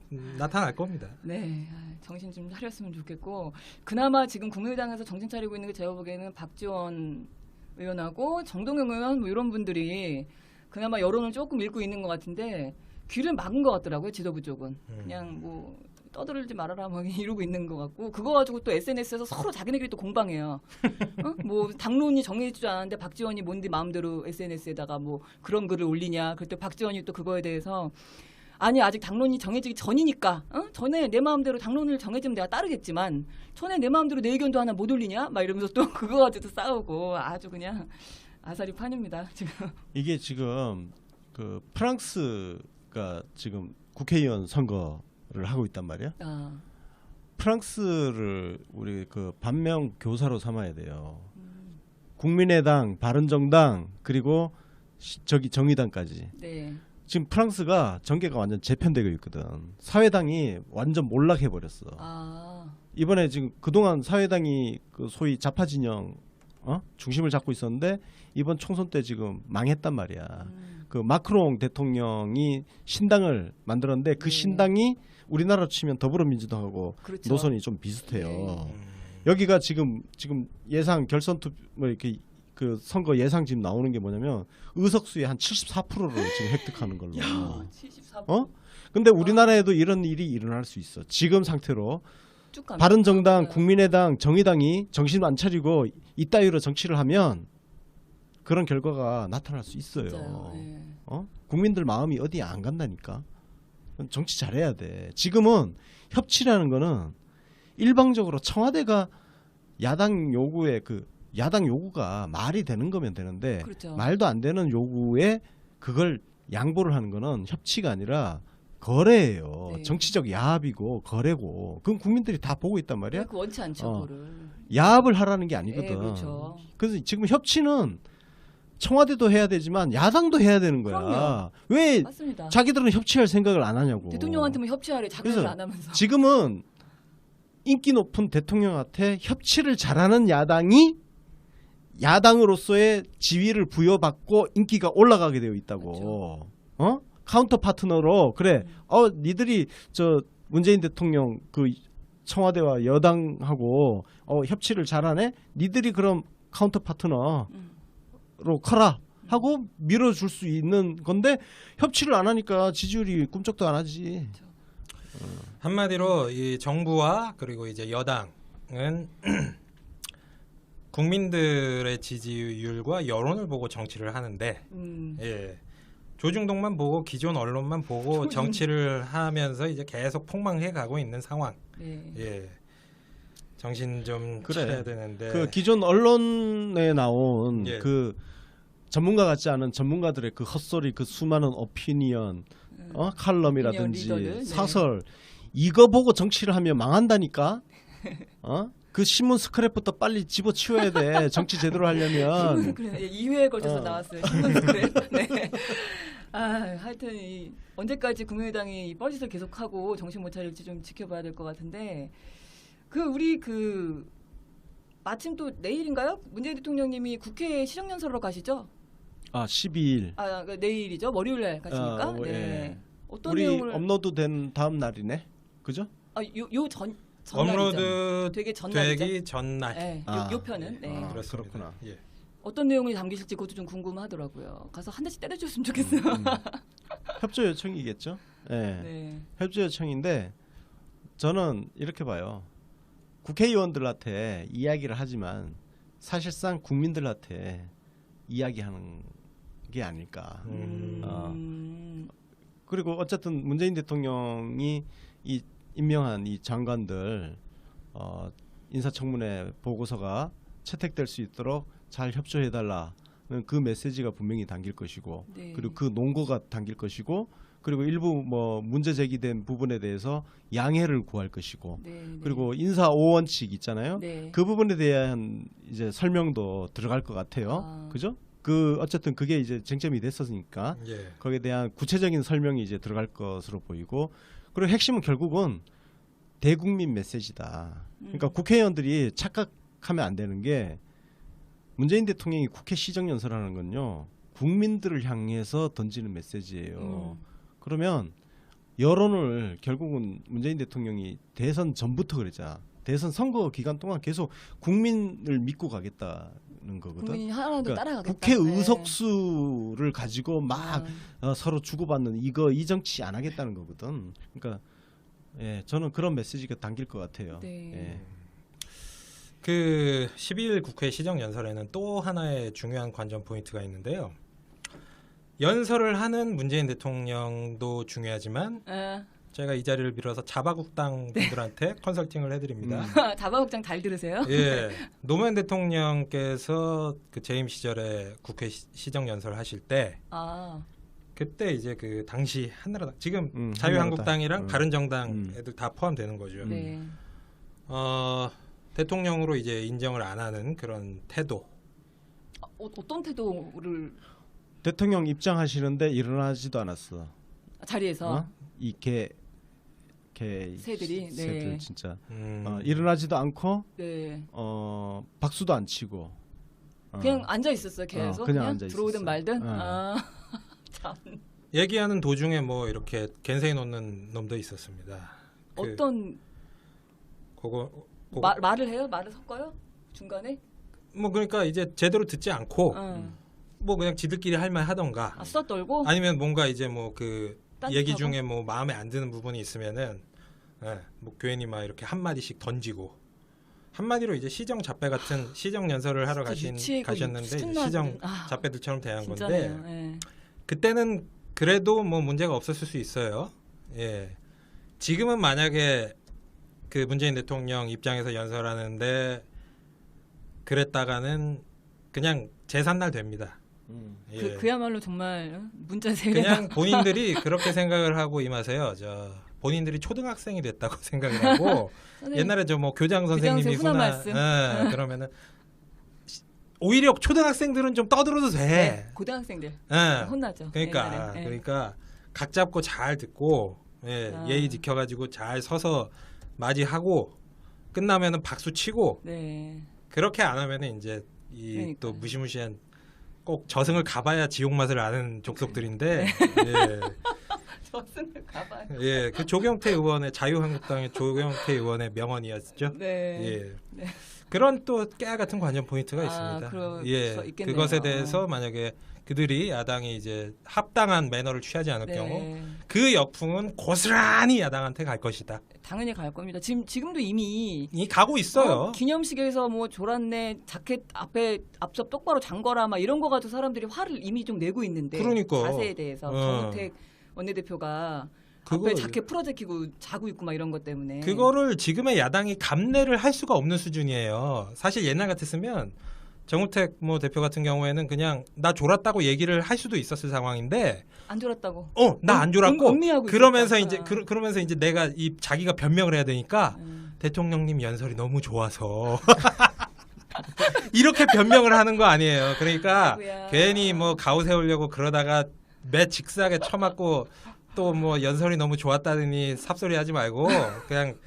뭐 나타날 겁니다. 네, 정신 좀 차렸으면 좋겠고, 그나마 지금 국민의당에서 정신 차리고 있는 게 제가 보기에는 박지원 의원하고 정동영 의원 뭐 이런 분들이 그나마 여론을 조금 읽고 있는 것 같은데 귀를 막은 것 같더라고요, 지도부 쪽은. 그냥 뭐 떠들지 말아라 뭐 이러고 있는 것 같고, 그거 가지고 또 SNS에서 서로 자기네끼리 또 공방해요. 뭐 당론이 정해지지 않았는데 박지원이 뭔데 마음대로 SNS에다가 뭐 그런 글을 올리냐. 그때 박지원이 또 그거에 대해서 아니 아직 당론이 정해지기 전이니까 전에 내 마음대로 당론을 정해지면 내가 따르겠지만 전에 내 마음대로 내 의견도 하나 못 올리냐 막 이러면서 또 그거 가지고 싸우고 아주 그냥 아사리판입니다 지금. 이게 지금 그 프랑스가 지금 국회의원 선거를 하고 있단 말이야. 프랑스를 우리 그 반면 교사로 삼아야 돼요. 국민의당, 바른정당, 그리고 저기 정의당까지. 네. 지금 프랑스가 전개가 완전 재편되고 있거든. 사회당이 완전 몰락해 버렸어. 이번에 지금 그동안 사회당이 그 소위 좌파 진영 중심을 잡고 있었는데 이번 총선 때 지금 망했단 말이야. 그 마크롱 대통령이 신당을 만들었는데 그 신당이 우리나라로 치면 더불어민주당하고 그렇죠. 노선이 좀 비슷해요. 여기가 지금 예상 결선 투표 뭐 이렇게 그 선거 예상 지금 나오는 게 뭐냐면 의석수의 한 74%를 지금 획득하는 걸로. 74%. 근데 우리나라에도 이런 일이 일어날 수 있어. 지금 상태로 쭉 가면. 바른정당, 국민의당, 정의당이 정신 안 차리고 이따위로 정치를 하면 그런 결과가 나타날 수 있어요. 진짜요. 네. 국민들 마음이 어디 안 간다니까. 정치 잘해야 돼. 지금은 협치라는 거는 일방적으로 청와대가 야당 요구가 말이 되는 거면 되는데 그렇죠. 말도 안 되는 요구에 그걸 양보를 하는 거는 협치가 아니라 거래예요. 네. 정치적 야합이고 거래고. 그건 국민들이 다 보고 있단 말이야. 그 원치 않죠, 그거를. 야합을 하라는 게 아니거든. 네, 그렇죠. 그래서 지금 협치는 청와대도 해야 되지만 야당도 해야 되는 거야. 그럼요. 왜 맞습니다. 자기들은 협치할 생각을 안 하냐고. 대통령한테만 협치하래, 자기들 그래서 안 하면서. 지금은 인기 높은 대통령한테 협치를 잘하는 야당이 야당으로서의 지위를 부여받고 인기가 올라가게 되어 있다고. 그렇죠. 카운터 파트너로 그래. 니들이 저 문재인 대통령 그 청와대와 여당하고 협치를 잘하네. 니들이 그럼 카운터 파트너로 커라 하고 밀어줄 수 있는 건데 협치를 안 하니까 지지율이 꿈쩍도 안 하지. 그렇죠. 한마디로 이 정부와 그리고 이제 여당은 국민들의 지지율과 여론을 보고 정치를 하는데 예. 조중동만 보고 기존 언론만 보고 정치를 하면서 이제 계속 폭망해 가고 있는 상황. 네. 예. 정신 좀 차려야 되는데. 그 기존 언론에 나온 예. 그 전문가 같지 않은 전문가들의 그 헛소리, 그 수많은 오피니언, 칼럼이라든지 오피니언 리더들, 사설 이거 보고 정치를 하면 망한다니까. 그 신문 스크랩부터 빨리 집어치워야 돼. 정치 제대로 하려면. 신문 스크랩 2회에 걸쳐서 나왔어요. 신문 스크랩. 네. 하여튼 언제까지 국민의당이 이 뻘짓을 계속하고 정신 못 차릴지 좀 지켜봐야 될 것 같은데, 우리 마침 또 내일인가요? 문재인 대통령님이 국회 시정연설로 가시죠? 12일. 그러니까 내일이죠. 월요일에 가시니까. 네. 예. 어떤 우리 내용을 업로드된 다음 날이네. 그죠? 요전 업로드 되게 전날이죠. 되기 전날. 네. 요 편은. 네. 그렇습니다. 그렇구나. 예. 어떤 내용이 담기실지 그것도 좀 궁금하더라고요. 가서 한 대씩 때려줬으면 좋겠어요. 협조 요청이겠죠? 예. 네. 협조 요청인데 저는 이렇게 봐요. 국회의원들한테 이야기를 하지만 사실상 국민들한테 이야기하는 게 아닐까. 그리고 어쨌든 문재인 대통령이 이 임명한 이 장관들 인사청문회 보고서가 채택될 수 있도록 잘 협조해달라는 그 메시지가 분명히 담길 것이고, 네. 그리고 그 논거가 담길 것이고, 그리고 일부 뭐 문제 제기된 부분에 대해서 양해를 구할 것이고, 네. 그리고 인사 5원칙 있잖아요. 네. 그 부분에 대한 이제 설명도 들어갈 것 같아요. 그죠? 그 어쨌든 그게 이제 쟁점이 됐었으니까 예. 거기에 대한 구체적인 설명이 이제 들어갈 것으로 보이고, 그리고 핵심은 결국은 대국민 메시지다. 그러니까 국회의원들이 착각하면 안 되는 게 문재인 대통령이 국회 시정연설하는 건요, 국민들을 향해서 던지는 메시지예요. 그러면 여론을 결국은 문재인 대통령이 대선 전부터 그러자 대선 선거 기간 동안 계속 국민을 믿고 가겠다는 거거든. 국민이 하나도 그러니까 따라가겠다. 국회 네. 의석수를 가지고 막 서로 주고받는 이 정치 안 하겠다는 거거든. 그러니까 예, 저는 그런 메시지가 담길 것 같아요. 네. 예. 그 12일 국회 시정연설에는 또 하나의 중요한 관전 포인트가 있는데요. 연설을 하는 문재인 대통령도 중요하지만 제가 이 자리를 빌어서 자바국당 분들한테 컨설팅을 해드립니다. 자바국장 잘 들으세요? 예, 노무현 대통령께서 그 재임 시절에 국회 시정연설 하실 때 그때 이제 그 당시 한나라당, 지금 자유한국당이랑 한나라당. 바른정당 애들 다 포함되는 거죠. 네. 대통령으로 이제 인정을 안 하는 그런 태도. 어떤 태도를 대통령 입장하시는데 일어나지도 않았어. 자리에서 이개 새들이 새들 진짜 음. 일어나지도 않고 네. 박수도 안 치고 그냥 앉아 있었어요. 계속 그냥 그냥 앉아 들어오든 있었어요. 말든. 참. 얘기하는 도중에 뭐 이렇게 겐세이 놓는 놈도 있었습니다. 어떤 그거 말을 해요? 말을 섞어요? 중간에? 뭐 그러니까 이제 제대로 듣지 않고 뭐 그냥 지들끼리 할 말 하던가. 수다 떨고? 아니면 뭔가 이제 뭐 그 얘기 딴짓하고? 중에 뭐 마음에 안 드는 부분이 있으면은 뭐 괜히 막 이렇게 한 마디씩 던지고, 한마디로 이제 시정 잡배 같은 시정 연설을 하러 가셨는데 시정 잡배들처럼 대한 건데 네. 그때는 그래도 뭐 문제가 없었을 수 있어요. 예. 지금은 만약에 그 문재인 대통령 입장에서 연설하는데 그랬다가는 그냥 제삿날 됩니다. 예. 그야말로 정말 문자 세례. 그냥 본인들이 그렇게 생각을 하고 임하세요. 본인들이 초등학생이 됐다고 생각을 하고 옛날에 저 뭐 교장 선생님이 훈화 말씀. 그러면은 오히려 초등학생들은 좀 떠들어도 돼. 네, 고등학생들 혼나죠. 그러니까 옛날에. 그러니까 각 잡고 잘 듣고 예의 지켜가지고 잘 서서 맞이하고 끝나면은 박수 치고 네. 그렇게 안 하면은 이제 이 또 무시무시한 꼭 저승을 가봐야 지옥 맛을 아는 족속들인데 예. 저승을 가봐요. 예, 그 조경태 의원의 자유한국당의 조경태 의원의 명언이었죠. 네. 예. 네. 그런 또 깨알 같은 관전 포인트가 있습니다. 예, 있겠네요. 그것에 대해서 만약에 그들이 야당이 이제 합당한 매너를 취하지 않을 경우 그 역풍은 고스란히 야당한테 갈 것이다. 당연히 갈 겁니다. 지금도 이미 가고 있어요. 기념식에서 뭐 졸았네, 자켓 앞접 똑바로 잠궈라 막 이런 거 가지고 사람들이 화를 이미 좀 내고 있는데. 그러니까. 자세에 대해서 정우택 원내대표가 앞에 자켓 풀어제키고 자고 있고 막 이런 것 때문에. 그거를 지금의 야당이 감내를 할 수가 없는 수준이에요. 사실 옛날 같았으면 정우택 뭐 대표 같은 경우에는 그냥 나 졸았다고 얘기를 할 수도 있었을 상황인데 안 졸았다고. 나 안 졸았고 그러면서 있었다. 이제 그러면서 이제 내가 자기가 변명을 해야 되니까 대통령님 연설이 너무 좋아서 이렇게 변명을 하는 거 아니에요. 그러니까 아이고야. 괜히 뭐 가오 세우려고 그러다가 매 직사하게 쳐맞고 또 뭐 연설이 너무 좋았다더니 삽소리 하지 말고 그냥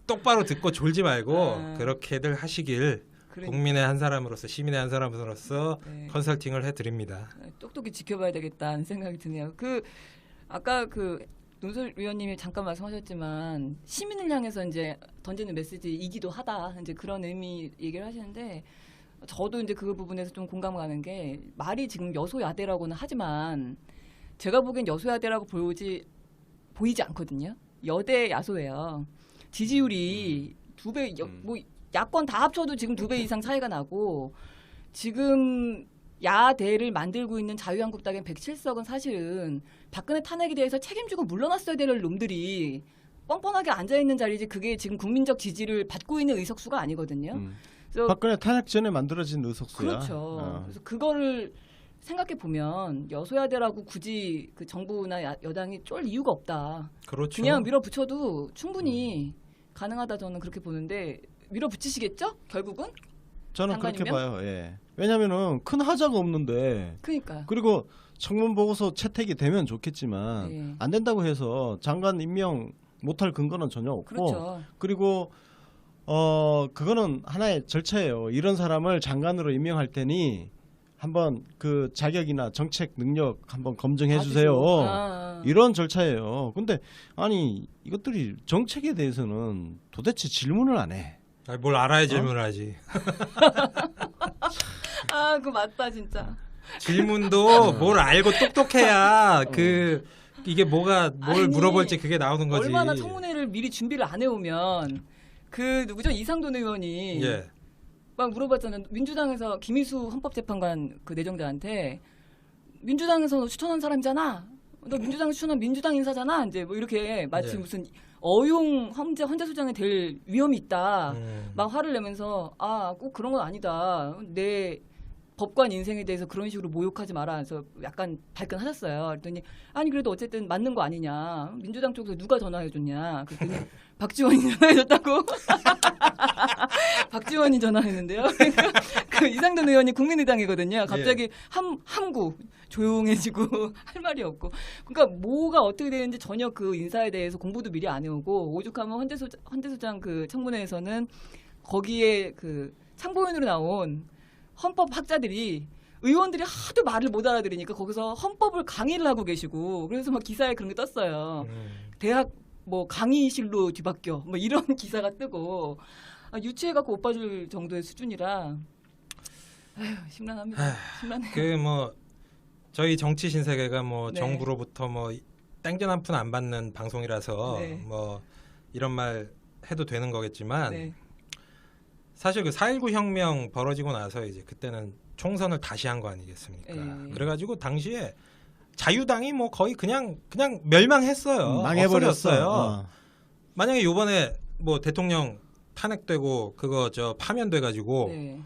똑바로 듣고 졸지 말고 그렇게들 하시길 그러니까. 국민의 한 사람으로서 시민의 한 사람으로서 네. 컨설팅을 해드립니다. 똑똑히 지켜봐야 되겠다는 생각이 드네요. 아까 논설 위원님이 잠깐 말씀하셨지만 시민을 향해서 이제 던지는 메시지이기도 하다. 이제 그런 의미 얘기를 하시는데 저도 이제 그 부분에서 좀 공감 가는 게 말이 지금 여소야대라고는 하지만 제가 보기엔 여소야대라고 보이지 않거든요. 여대 야소예요. 지지율이 2배, 뭐 야권 다 합쳐도 지금 2배 이상 차이가 나고 지금 야대를 만들고 있는 자유한국당의 107석은 사실은 박근혜 탄핵에 대해서 책임지고 물러났어야 될 놈들이 뻔뻔하게 앉아있는 자리지 그게 지금 국민적 지지를 받고 있는 의석수가 아니거든요. 그래서 박근혜 탄핵 전에 만들어진 의석수야. 그렇죠. 그래서 그거를 생각해 보면 여소야대라고 굳이 그 정부나 여당이 쫄 이유가 없다. 그렇죠. 그냥 밀어붙여도 충분히 가능하다 저는 그렇게 보는데 밀어붙이시겠죠? 결국은? 저는 그렇게 장관이면? 봐요. 예. 왜냐면은 큰 하자가 없는데 그러니까. 그리고 청문 보고서 채택이 되면 좋겠지만 네. 안 된다고 해서 장관 임명 못할 근거는 전혀 없고 그렇죠. 그리고 그거는 하나의 절차예요. 이런 사람을 장관으로 임명할 테니 한번 그 자격이나 정책 능력 한번 검증해 주세요. 이런 절차예요. 근데 아니 이것들이 정책에 대해서는 도대체 질문을 안 해. 아니, 뭘 알아야 질문을 하지. 그거 맞다 진짜. 질문도 뭘 알고 똑똑해야 이게 뭘 아니, 물어볼지 그게 나오는 거지. 얼마나 청문회를 미리 준비를 안 해오면 누구죠? 이상돈 의원이 예. 막 물어봤잖아요. 민주당에서 김희수 헌법재판관 그 내정자한테 민주당에서 너 추천한 사람이잖아. 너 민주당에서 추천한 민주당 인사잖아. 이제 뭐 이렇게 마치 예. 무슨 어용 헌재소장이 될 위험이 있다. 막 화를 내면서 꼭 그런 건 아니다. 내 법관 인생에 대해서 그런 식으로 모욕하지 마라. 그래서 약간 발끈하셨어요. 그랬더니 아니 그래도 어쨌든 맞는 거 아니냐. 민주당 쪽에서 누가 전화해줬냐. 그랬더니 박지원이 전화해줬다고. 박지원이 전화했는데요. 그러니까 그 이상돈 의원이 국민의당이거든요. 갑자기 함구 조용해지고 할 말이 없고. 그러니까 뭐가 어떻게 되는지 전혀 그 인사에 대해서 공부도 미리 안 해오고 오죽하면 헌재소장 그 청문회에서는 거기에 그 참고인으로 나온 헌법 학자들이 의원들이 하도 말을 못 알아들으니까 거기서 헌법을 강의를 하고 계시고 그래서 막 기사에 그런 게 떴어요. 대학 뭐 강의실로 뒤바뀌어 뭐 이런 기사가 뜨고 유치해갖고 오빠 줄 정도의 수준이라 심란합니다. 심란해. 저희 정치 신세계가 네. 정부로부터 땡전 한 푼 안 받는 방송이라서 네. 이런 말 해도 되는 거겠지만 네. 사실 그 4.19 혁명 벌어지고 나서 이제 그때는 총선을 다시 한 거 아니겠습니까? 네. 그래가지고 당시에 자유당이 거의 그냥 멸망했어요. 망해버렸어요. 없어졌어요. 만약에 요번에 대통령 탄핵되고 그거 파면돼가지고 네.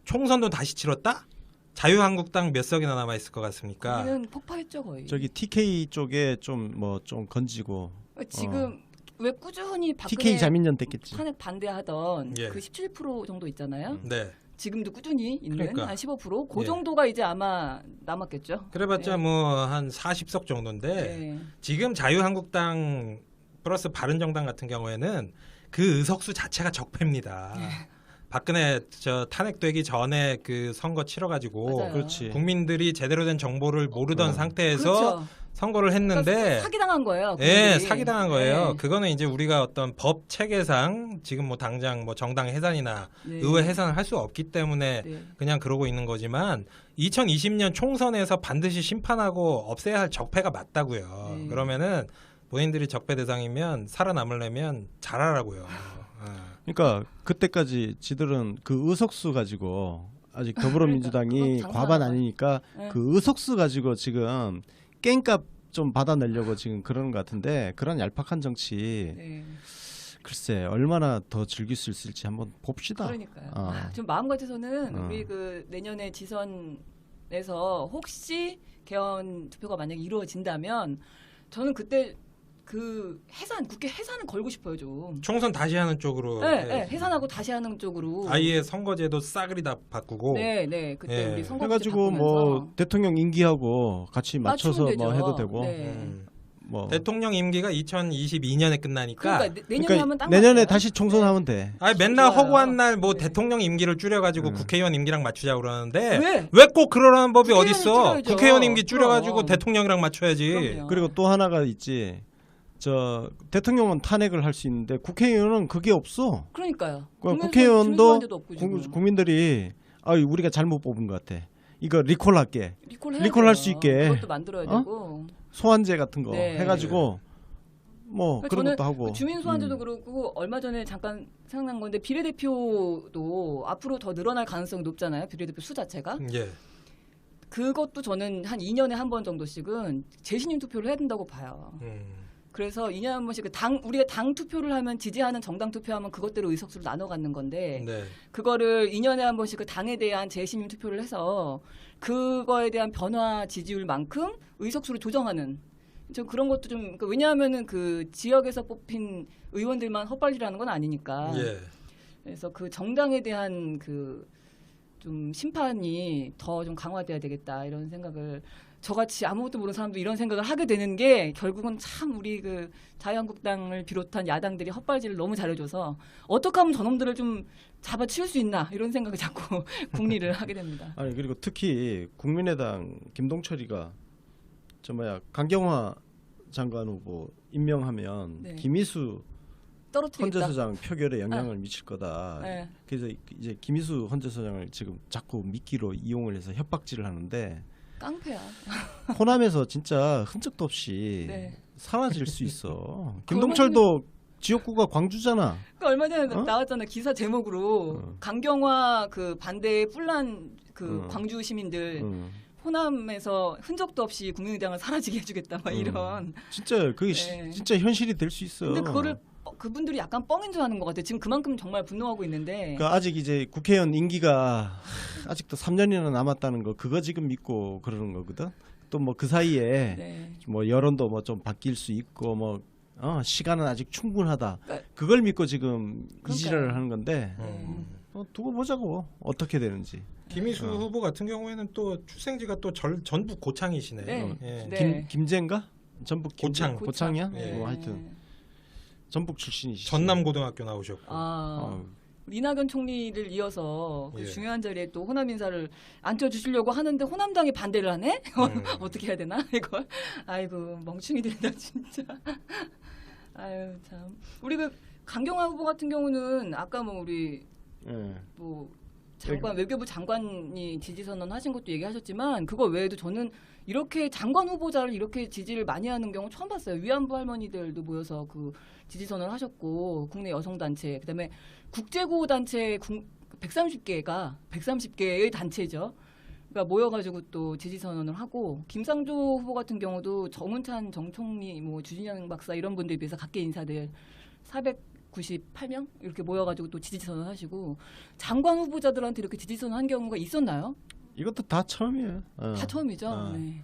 총선도 다시 치렀다? 자유한국당 몇 석이나 남아 있을 것 같습니까? 우리는 폭파했죠 거의. 저기 TK 쪽에 좀 건지고 지금 왜 꾸준히 박근혜 TK 자민련 됐겠지. 탄핵 반대하던 예. 그 17% 정도 있잖아요. 네. 지금도 꾸준히 있는 그러니까. 한 15%? 그 예. 정도가 이제 아마 남았겠죠. 그래봤자 네. 한 40석 정도인데 네. 지금 자유한국당 플러스 바른정당 같은 경우에는 그 의석수 자체가 적폐입니다. 박근혜 탄핵되기 전에 그 선거 치러가지고 맞아요. 그렇지. 국민들이 제대로 된 정보를 모르던 상태에서 그렇죠. 선거를 했는데 그러니까 사기당한 거예요. 예, 국민들이. 사기당한 거예요. 네. 그거는 이제 우리가 어떤 법 체계상 지금 당장 정당 해산이나 네. 의회 해산을 할 수 없기 때문에 네. 그냥 그러고 있는 거지만 2020년 총선에서 반드시 심판하고 없애야 할 적폐가 맞다고요. 네. 그러면은 본인들이 적폐 대상이면 살아남으려면 잘하라고요. 그러니까 그때까지 지들은 그 의석수 가지고 아직 더불어민주당이 그러니까, 과반 아니니까 네. 그 의석수 가지고 지금 깽값 좀 받아내려고 지금 그러는 것 같은데 그런 얄팍한 정치 네. 글쎄 얼마나 더 즐길 수 있을지 한번 봅시다. 그러니까요. 좀 마음 같아서는 어. 우리 그 내년에 지선에서 혹시 개헌 투표가 만약에 이루어진다면 저는 그때 그 국회 해산을 걸고 싶어요 좀. 총선 다시 하는 쪽으로 네, 네, 해산하고 다시 하는 쪽으로. 아예 선거제도 싸그리 다 바꾸고 네, 네. 그때 예. 우리 선거 해가지고 뭐 대통령 임기하고 같이 맞춰서 맞추면 뭐 되죠. 해도 되고 네. 뭐 대통령 임기가 2022년에 끝나니까 그러니까 내년에 하면 딱 내년에 맞아요. 다시 총선하면 돼. 아니 맨날 좋아요. 허구한 날 뭐 네. 대통령 임기를 줄여가지고 국회의원 임기랑 맞추자 그러는데 왜? 꼭 그러라는 법이 국회의원이 어딨어? 줄여야죠. 국회의원 임기 줄여가지고 그럼. 대통령이랑 맞춰야지. 그럼요. 그리고 또 하나가 있지. 저 대통령은 탄핵을 할 수 있는데 국회의원은 그게 없어. 그러니까요. 국회의원도 주민소환제도 없고 지금. 국민들이 우리가 잘못 뽑은 것 같아. 이거 리콜할게. 리콜할 수 있게. 그것도 만들어야 어? 되고. 소환제 같은 거 네. 해가지고 뭐 그러니까 그런 저는 것도 하고. 그 주민 소환제도 그렇고 얼마 전에 잠깐 생각난 건데 비례대표도 앞으로 더 늘어날 가능성이 높잖아요. 비례대표 수 자체가. 예. 그것도 저는 한 2년에 한 번 정도씩은 재신임 투표를 해야 된다고 봐요. 음. 그래서 2년에 한 번씩 우리가 당 투표를 하면 지지하는 정당 투표하면 그것대로 의석수를 나눠 갖는 건데 네. 그거를 2년에 한 번씩 그 당에 대한 재신임 투표를 해서 그거에 대한 변화 지지율만큼 의석수를 조정하는 저 그런 것도 좀 그러니까 왜냐하면은 그 지역에서 뽑힌 의원들만 헛발질하는 건 아니니까. 예. 그래서 그 정당에 대한 그 좀 심판이 더 좀 강화돼야 되겠다 이런 생각을 저같이 아무것도 모르는 사람도 이런 생각을 하게 되는 게 결국은 참 우리 그 자유한국당을 비롯한 야당들이 헛발질을 너무 잘해줘서 어떻게 하면 저놈들을 좀 잡아치울 수 있나 이런 생각을 자꾸 궁리를 하게 됩니다. 아니 그리고 특히 국민의당 김동철이가 강경화 장관 후보 임명하면 네. 김희수 떨어뜨리겠다. 헌재소장 표결에 영향을 미칠 거다. 네. 그래서 이제 김희수 헌재소장을 지금 자꾸 미끼로 이용을 해서 협박질을 하는데 깡패야. 호남에서 진짜 흔적도 없이 네. 사라질 수 있어. 김동철도 지역구가 광주잖아. 그러니까 얼마 전에 어? 나왔잖아 기사 제목으로 강경화 그 반대에 뿔난 그 광주 시민들 호남에서 흔적도 없이 국민의당을 사라지게 해주겠다 막 이런. 진짜 그게 네. 진짜 현실이 될 수 있어. 근데 그거를 그분들이 약간 뻥인 줄 아는 것 같아요. 지금 그만큼 정말 분노하고 있는데. 그러니까 아직 이제 국회의원 임기가 아직도 3년이나 남았다는 거 그거 지금 믿고 그러는 거거든. 또 뭐 그 사이에 네. 뭐 여론도 뭐 좀 바뀔 수 있고 뭐 시간은 아직 충분하다. 그러니까- 그걸 믿고 지금 그러니까요. 이지랄을 하는 건데 음. 두고 보자고 어떻게 되는지. 김희수 후보 같은 경우에는 또 출생지가 또 전북 고창이시네. 네. 예. 네. 김제인가? 전북 고창. 고창이야? 예. 뭐 하여튼 전북 출신이시죠. 전남고등학교 나오셨고. 아. 이낙연 총리를 이어서 그 예. 중요한 자리에 또 호남 인사를 앉혀주시려고 하는데 호남당이 반대를 하네? 어떻게 해야 되나 이걸? 아이고 멍충이 된다 진짜. 아유 참. 우리 그 강경화 후보 같은 경우는 아까 뭐 우리 예. 뭐 장관 외교부 장관이 지지 선언하신 것도 얘기하셨지만 그거 외에도 저는 이렇게 장관 후보자를 이렇게 지지를 많이 하는 경우 처음 봤어요. 위안부 할머니들도 모여서 그 지지 선언을 하셨고 국내 여성 단체 그다음에 국제구호 단체 130개의 단체죠. 그러니까 모여가지고 또 지지 선언을 하고 김상조 후보 같은 경우도 정운찬 정 총리 뭐 주진영 박사 이런 분들에 비해서 각계 인사들 498명 이렇게 모여가지고 또 지지 선언하시고 장관 후보자들한테 이렇게 지지 선언한 경우가 있었나요? 이것도 다 처음이에요. 다 처음이죠. 네.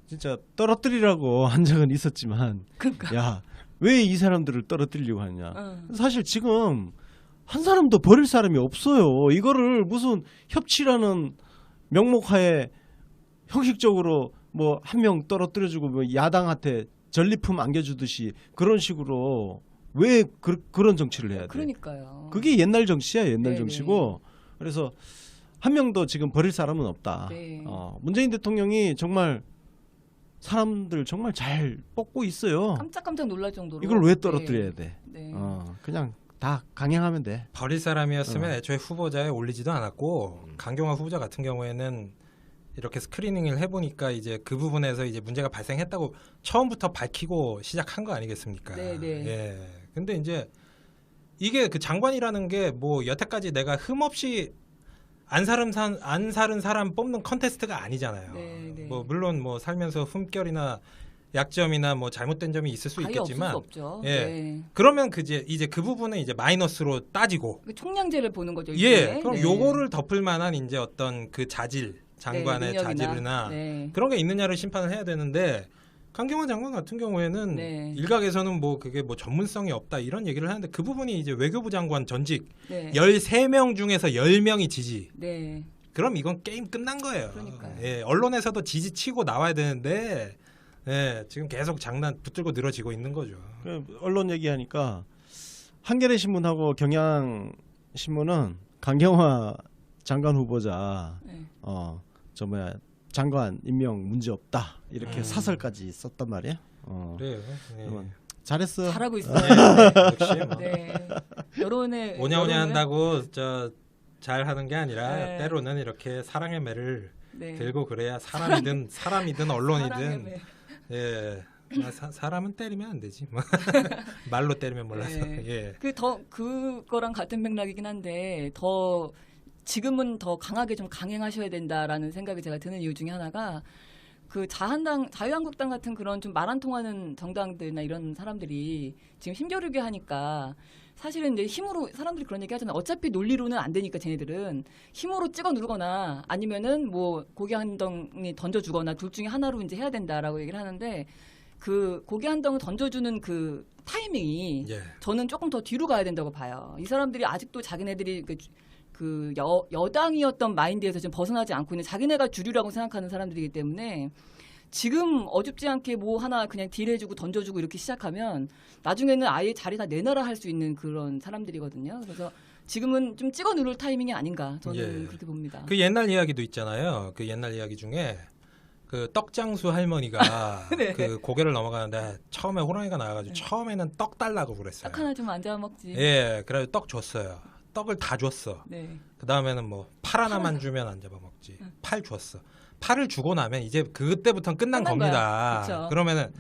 진짜 떨어뜨리라고 한 적은 있었지만 그러니까. 야, 왜 이 사람들을 떨어뜨리려고 하냐. 어. 사실 지금 한 사람도 버릴 사람이 없어요. 이거를 무슨 협치라는 명목하에 형식적으로 뭐 한 명 떨어뜨려주고 뭐 야당한테 전리품 안겨주듯이 그런 식으로 왜 그런 정치를 해야 돼? 그러니까요. 그게 옛날 정치야, 옛날 네네. 정치고. 그래서 한 명도 지금 버릴 사람은 없다. 네. 문재인 대통령이 정말 사람들 정말 잘 뽑고 있어요. 깜짝깜짝 놀랄 정도로. 이걸 왜 떨어뜨려야 돼? 네. 그냥 다 강행하면 돼. 버릴 사람이었으면 애초에 후보자에 올리지도 않았고 강경화 후보자 같은 경우에는 이렇게 스크리닝을 해보니까 이제 그 부분에서 이제 문제가 발생했다고 처음부터 밝히고 시작한 거 아니겠습니까? 네네. 예. 근데 이제 이게 그 장관이라는 게 뭐 여태까지 내가 흠없이 안 사른 사람 뽑는 컨테스트가 아니잖아요. 네네. 뭐 물론 뭐 살면서 흠결이나 약점이나 뭐 잘못된 점이 있을 수 아예 있겠지만 없을 수 없죠. 예. 네. 그러면 이제 그 부분은 이제 마이너스로 따지고 그 총량제를 보는 거죠. 예. 일종의. 그럼 네. 요거를 덮을 만한 이제 어떤 그 자질 장관의 네, 능력이나. 자질이나 네. 그런 게 있느냐를 심판을 해야 되는데 강경화 장관 같은 경우에는 네. 일각에서는 뭐 그게 뭐 전문성이 없다 이런 얘기를 하는데 그 부분이 이제 외교부 장관 전직 네. 13명 중에서 10명이 지지. 네. 그럼 이건 게임 끝난 거예요. 그러니까요. 예, 언론에서도 지지치고 나와야 되는데 예, 지금 계속 장난 붙들고 늘어지고 있는 거죠. 그 언론 얘기하니까 한겨레 신문하고 경향 신문은 강경화 장관 후보자 네. 저 뭐야 장관 임명 문제 없다 이렇게 음. 사설까지 썼단 말이에요. 그래요. 예. 그러면 잘했어. 잘하고 있어요. 역시 뭐 네. 여론에 오냐오냐 한다고 저 잘하는 게 아니라 네. 때로는 이렇게 사랑의 매를 네. 들고 그래야 사람이든 사랑의 언론이든 매. 예. 사람은 때리면 안 되지. 말로 때리면 몰라서. 네. 예. 그거랑 같은 맥락이긴 한데 더 지금은 더 강하게 좀 강행하셔야 된다라는 생각이 제가 드는 이유 중에 하나가 그 자유한국당 같은 그런 좀 말 안 통하는 정당들이나 이런 사람들이 지금 힘겨루게 하니까 사실은 이제 힘으로 사람들이 그런 얘기 하잖아요. 어차피 논리로는 안 되니까 쟤네들은 힘으로 찍어 누르거나 아니면은 뭐 고개 한 덩이 던져주거나 둘 중에 하나로 이제 해야 된다라고 얘기를 하는데 그 고개 한 덩이 던져주는 그 타이밍이 예. 저는 조금 더 뒤로 가야 된다고 봐요. 이 사람들이 아직도 자기네들이 그 여당이었던 마인드에서 지금 벗어나지 않고 있는 자기네가 주류라고 생각하는 사람들이기 때문에 지금 어줍지 않게 뭐 하나 그냥 딜해주고 던져주고 이렇게 시작하면 나중에는 아예 자리 다 내놔라 할 수 있는 그런 사람들이거든요. 그래서 지금은 좀 찍어 누를 타이밍이 아닌가 저는 예. 그렇게 봅니다. 그 옛날 이야기도 있잖아요. 그 옛날 이야기 중에 그 떡장수 할머니가 네. 그 고개를 넘어가는데 처음에 호랑이가 나와가지고 처음에는 떡 달라고 그랬어요. 딱 하나 좀 앉아 먹지. 예, 그래서 떡 줬어요. 떡을 다 줬어. 네. 그 다음에는 뭐 팔 하나만 주면 안 잡아 먹지. 팔 줬어. 팔을 주고 나면 이제 그때부터는 끝난 끝난 겁니다. 거야. 그쵸. 그러면은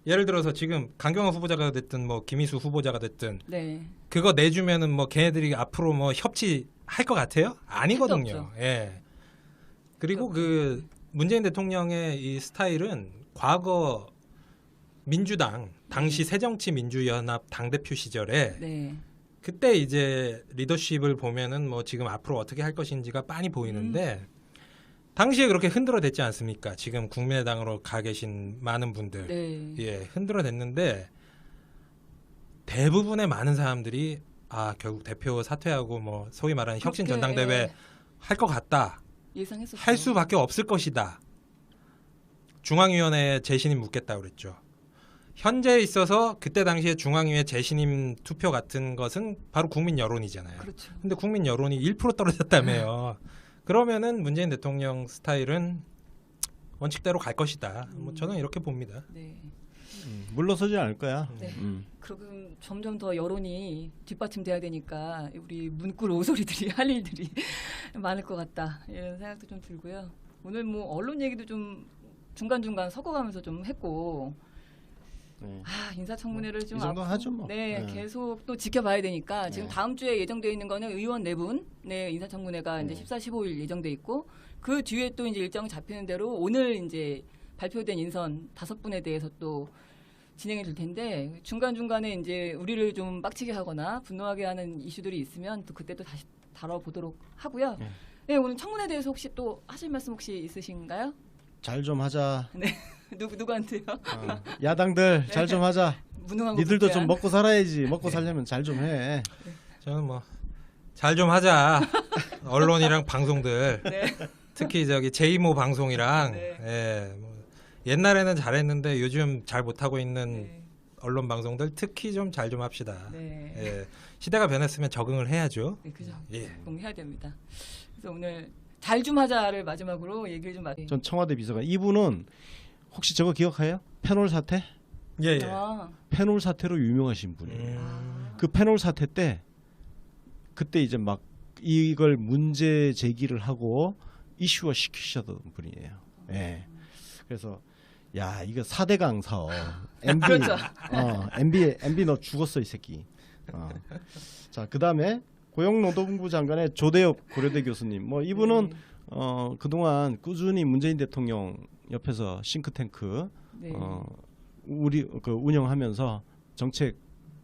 예를 들어서 지금 강경화 후보자가 됐든 뭐 김희수 후보자가 됐든 네. 그거 내주면은 뭐 걔네들이 앞으로 뭐 협치할 것 같아요? 아니거든요. 없죠. 예. 그리고 그 문재인 대통령의 이 스타일은 과거 민주당 당시 새정치민주연합 당대표 시절에 네. 그때 이제 리더십을 보면은 뭐 지금 앞으로 어떻게 할 것인지가 빤히 보이는데 당시에 그렇게 흔들어댔지 않습니까? 지금 국민의당으로 가 계신 많은 분들 네. 예 흔들어댔는데 대부분의 많은 사람들이 아 결국 대표 사퇴하고 뭐 소위 말하는 혁신 그렇게, 전당대회 예. 할 것 같다 예상했었죠. 할 수밖에 없을 것이다 중앙위원회에 재신임 묻겠다 그랬죠. 현재에 있어서 그때 당시에 중앙위에 재신임 투표 같은 것은 바로 국민 여론이잖아요. 그렇죠. 근데 국민 여론이 1% 떨어졌다며요. 그러면은 문재인 대통령 스타일은 원칙대로 갈 것이다. 뭐 저는 이렇게 봅니다. 네. 물러서지 않을 거야. 네. 그럼 점점 더 여론이 뒷받침돼야 되니까 우리 문구로 오소리들이 할 일들이 많을 것 같다 이런 생각도 좀 들고요. 오늘 뭐 언론 얘기도 좀 중간중간 섞어가면서 좀 했고 네. 인사청문회를 좀 이 정도 하죠, 뭐. 네, 네. 계속 또 지켜봐야 되니까 지금 네. 다음 주에 예정되어 있는 거는 의원 4분의 인사청문회가 이제 14, 15일 예정돼 있고 그 뒤에 또 이제 일정 잡히는 대로 오늘 이제 발표된 인선 5분에 대해서 또 진행이 될 텐데 중간중간에 이제 우리를 좀 빡치게 하거나 분노하게 하는 이슈들이 있으면 또 그때 또 다시 다뤄보도록 하고요. 네. 네, 오늘 청문회에 대해서 혹시 또 하실 말씀 혹시 있으신가요? 잘 좀 하자. 누구한테요? 야당들 잘 좀 하자. 무능한 니들도 거 좀 먹고 살아야지. 먹고 살려면 잘 좀 해. 저는 뭐 잘 좀 하자. 언론이랑 방송들 네. 특히 저기 제2모 방송이랑 네. 예, 뭐 옛날에는 잘했는데 요즘 잘 못하고 있는 네. 언론 방송들 특히 좀 잘 좀 합시다. 네. 예, 시대가 변했으면 적응을 해야죠. 네, 그죠. 예. 공해야 됩니다. 그래서 오늘 잘 좀 하자를 마지막으로 얘기를 좀 많이. 전 청와대 비서관. 이분은 혹시 저거 기억해요? 페놀 사태? 예, 예. 페놀 사태로 유명하신 분이에요. 음, 그 페놀 사태 때 그때 이제 막 이걸 문제 제기를 하고 이슈화 시키셨던 분이에요. 예. 그래서 야 이거 4대강 사업 MB 그렇죠. MB 너 죽었어 이 새끼. 자 그다음에 고용노동부 장관의 조대엽 고려대 교수님. 뭐 이분은 그동안 꾸준히 문재인 대통령 옆에서 싱크탱크 네. 우리 그 운영하면서 정책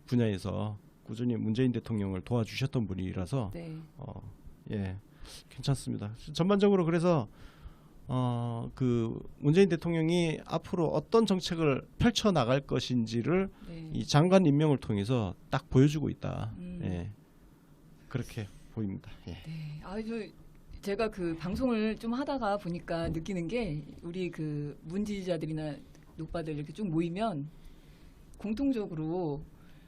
분야에서 꾸준히 문재인 대통령을 도와주셨던 분이라서 네. 예 괜찮습니다. 전반적으로 그래서 그 문재인 대통령이 앞으로 어떤 정책을 펼쳐 나갈 것인지를 네. 이 장관 임명을 통해서 딱 보여주고 있다. 음. 예 그렇게 보입니다. 예. 네. 아주 제가 그 방송을 좀 하다가 보니까 느끼는 게 우리 그 문지지자들이나 오빠들 이렇게 쭉 모이면 공통적으로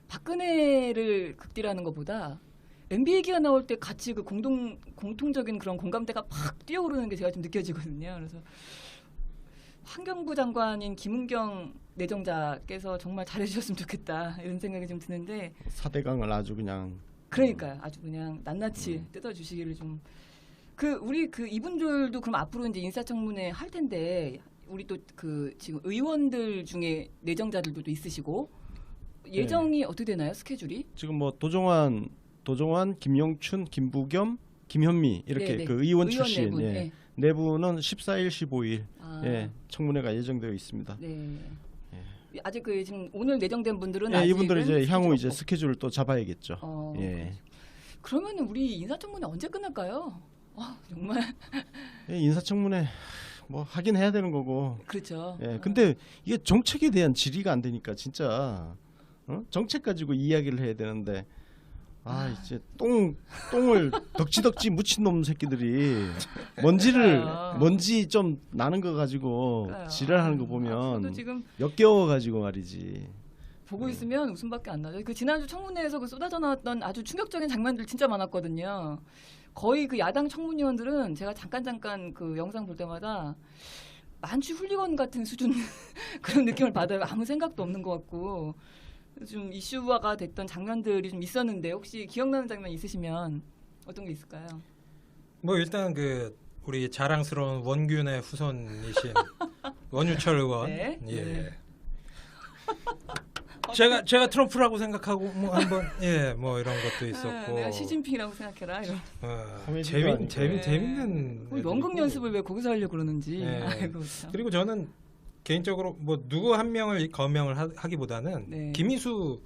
박근혜를 극딜하는 것보다 MB 얘기가 나올 때 같이 그 공통적인 그런 공감대가 팍 뛰어오르는 게 제가 좀 느껴지거든요. 그래서 환경부 장관인 김은경 내정자께서 정말 잘해주셨으면 좋겠다 이런 생각이 좀 드는데 4대강을 아주 그냥 그러니까요. 아주 그냥 낱낱이 뜯어주시기를 좀 우리 이분들도 그럼 앞으로 이제 인사청문회 할 텐데 우리 또 지금 의원들 중에 내정자들도 또 있으시고 예정이 어떻게 되나요? 스케줄이? 지금 뭐 도종환, 김용춘, 김부겸, 김현미 이렇게 네네. 그 의원 출신 네 분. 예. 네. 네 분은 14일, 15일 아, 예, 청문회가 예정되어 있습니다. 네. 아직 지금 오늘 내정된 분들은 예, 이분들은 아직은 이제 향후 스케줄 이제 없고. 스케줄을 또 잡아야겠죠. 예. 그러면 우리 인사청문회 언제 끝날까요? 정말 예, 인사청문회 뭐 하긴 해야 되는 거고. 그렇죠. 예, 근데 이게 정책에 대한 질의가 안 되니까 진짜 정책 가지고 이야기를 해야 되는데 이제 똥을 덕지덕지 묻힌 놈 새끼들이 먼지 좀 나는 거 가지고 그러니까요. 지랄하는 거 저도 보면 지금 역겨워 가지고 말이지. 보고 있으면 웃음밖에 안 나죠. 지난주 청문회에서 쏟아져 나왔던 아주 충격적인 장면들 진짜 많았거든요. 거의 야당 청문위원들은 제가 잠깐 그 영상 볼 때마다 만취 훌리건 같은 수준 그런 느낌을 받아요. 아무 생각도 없는 것 같고 좀 이슈화가 됐던 장면들이 좀 있었는데 혹시 기억나는 장면 있으시면 어떤 게 있을까요? 뭐 일단 우리 자랑스러운 원균의 후손이신 원유철 의원. 네. 예. 네. 제가 트럼프라고 생각하고 뭐 한번 뭐 이런 것도 있었고. 내가 시진핑이라고 생각해라. 이런. 코미디도 아니고. 재밌는 연극 애들이고. 연습을 왜 거기서 하려고 그러는지. 네. 아이고, 참. 그리고 저는 개인적으로 뭐 누구 한 명을 거명을 하기보다는 네. 김희수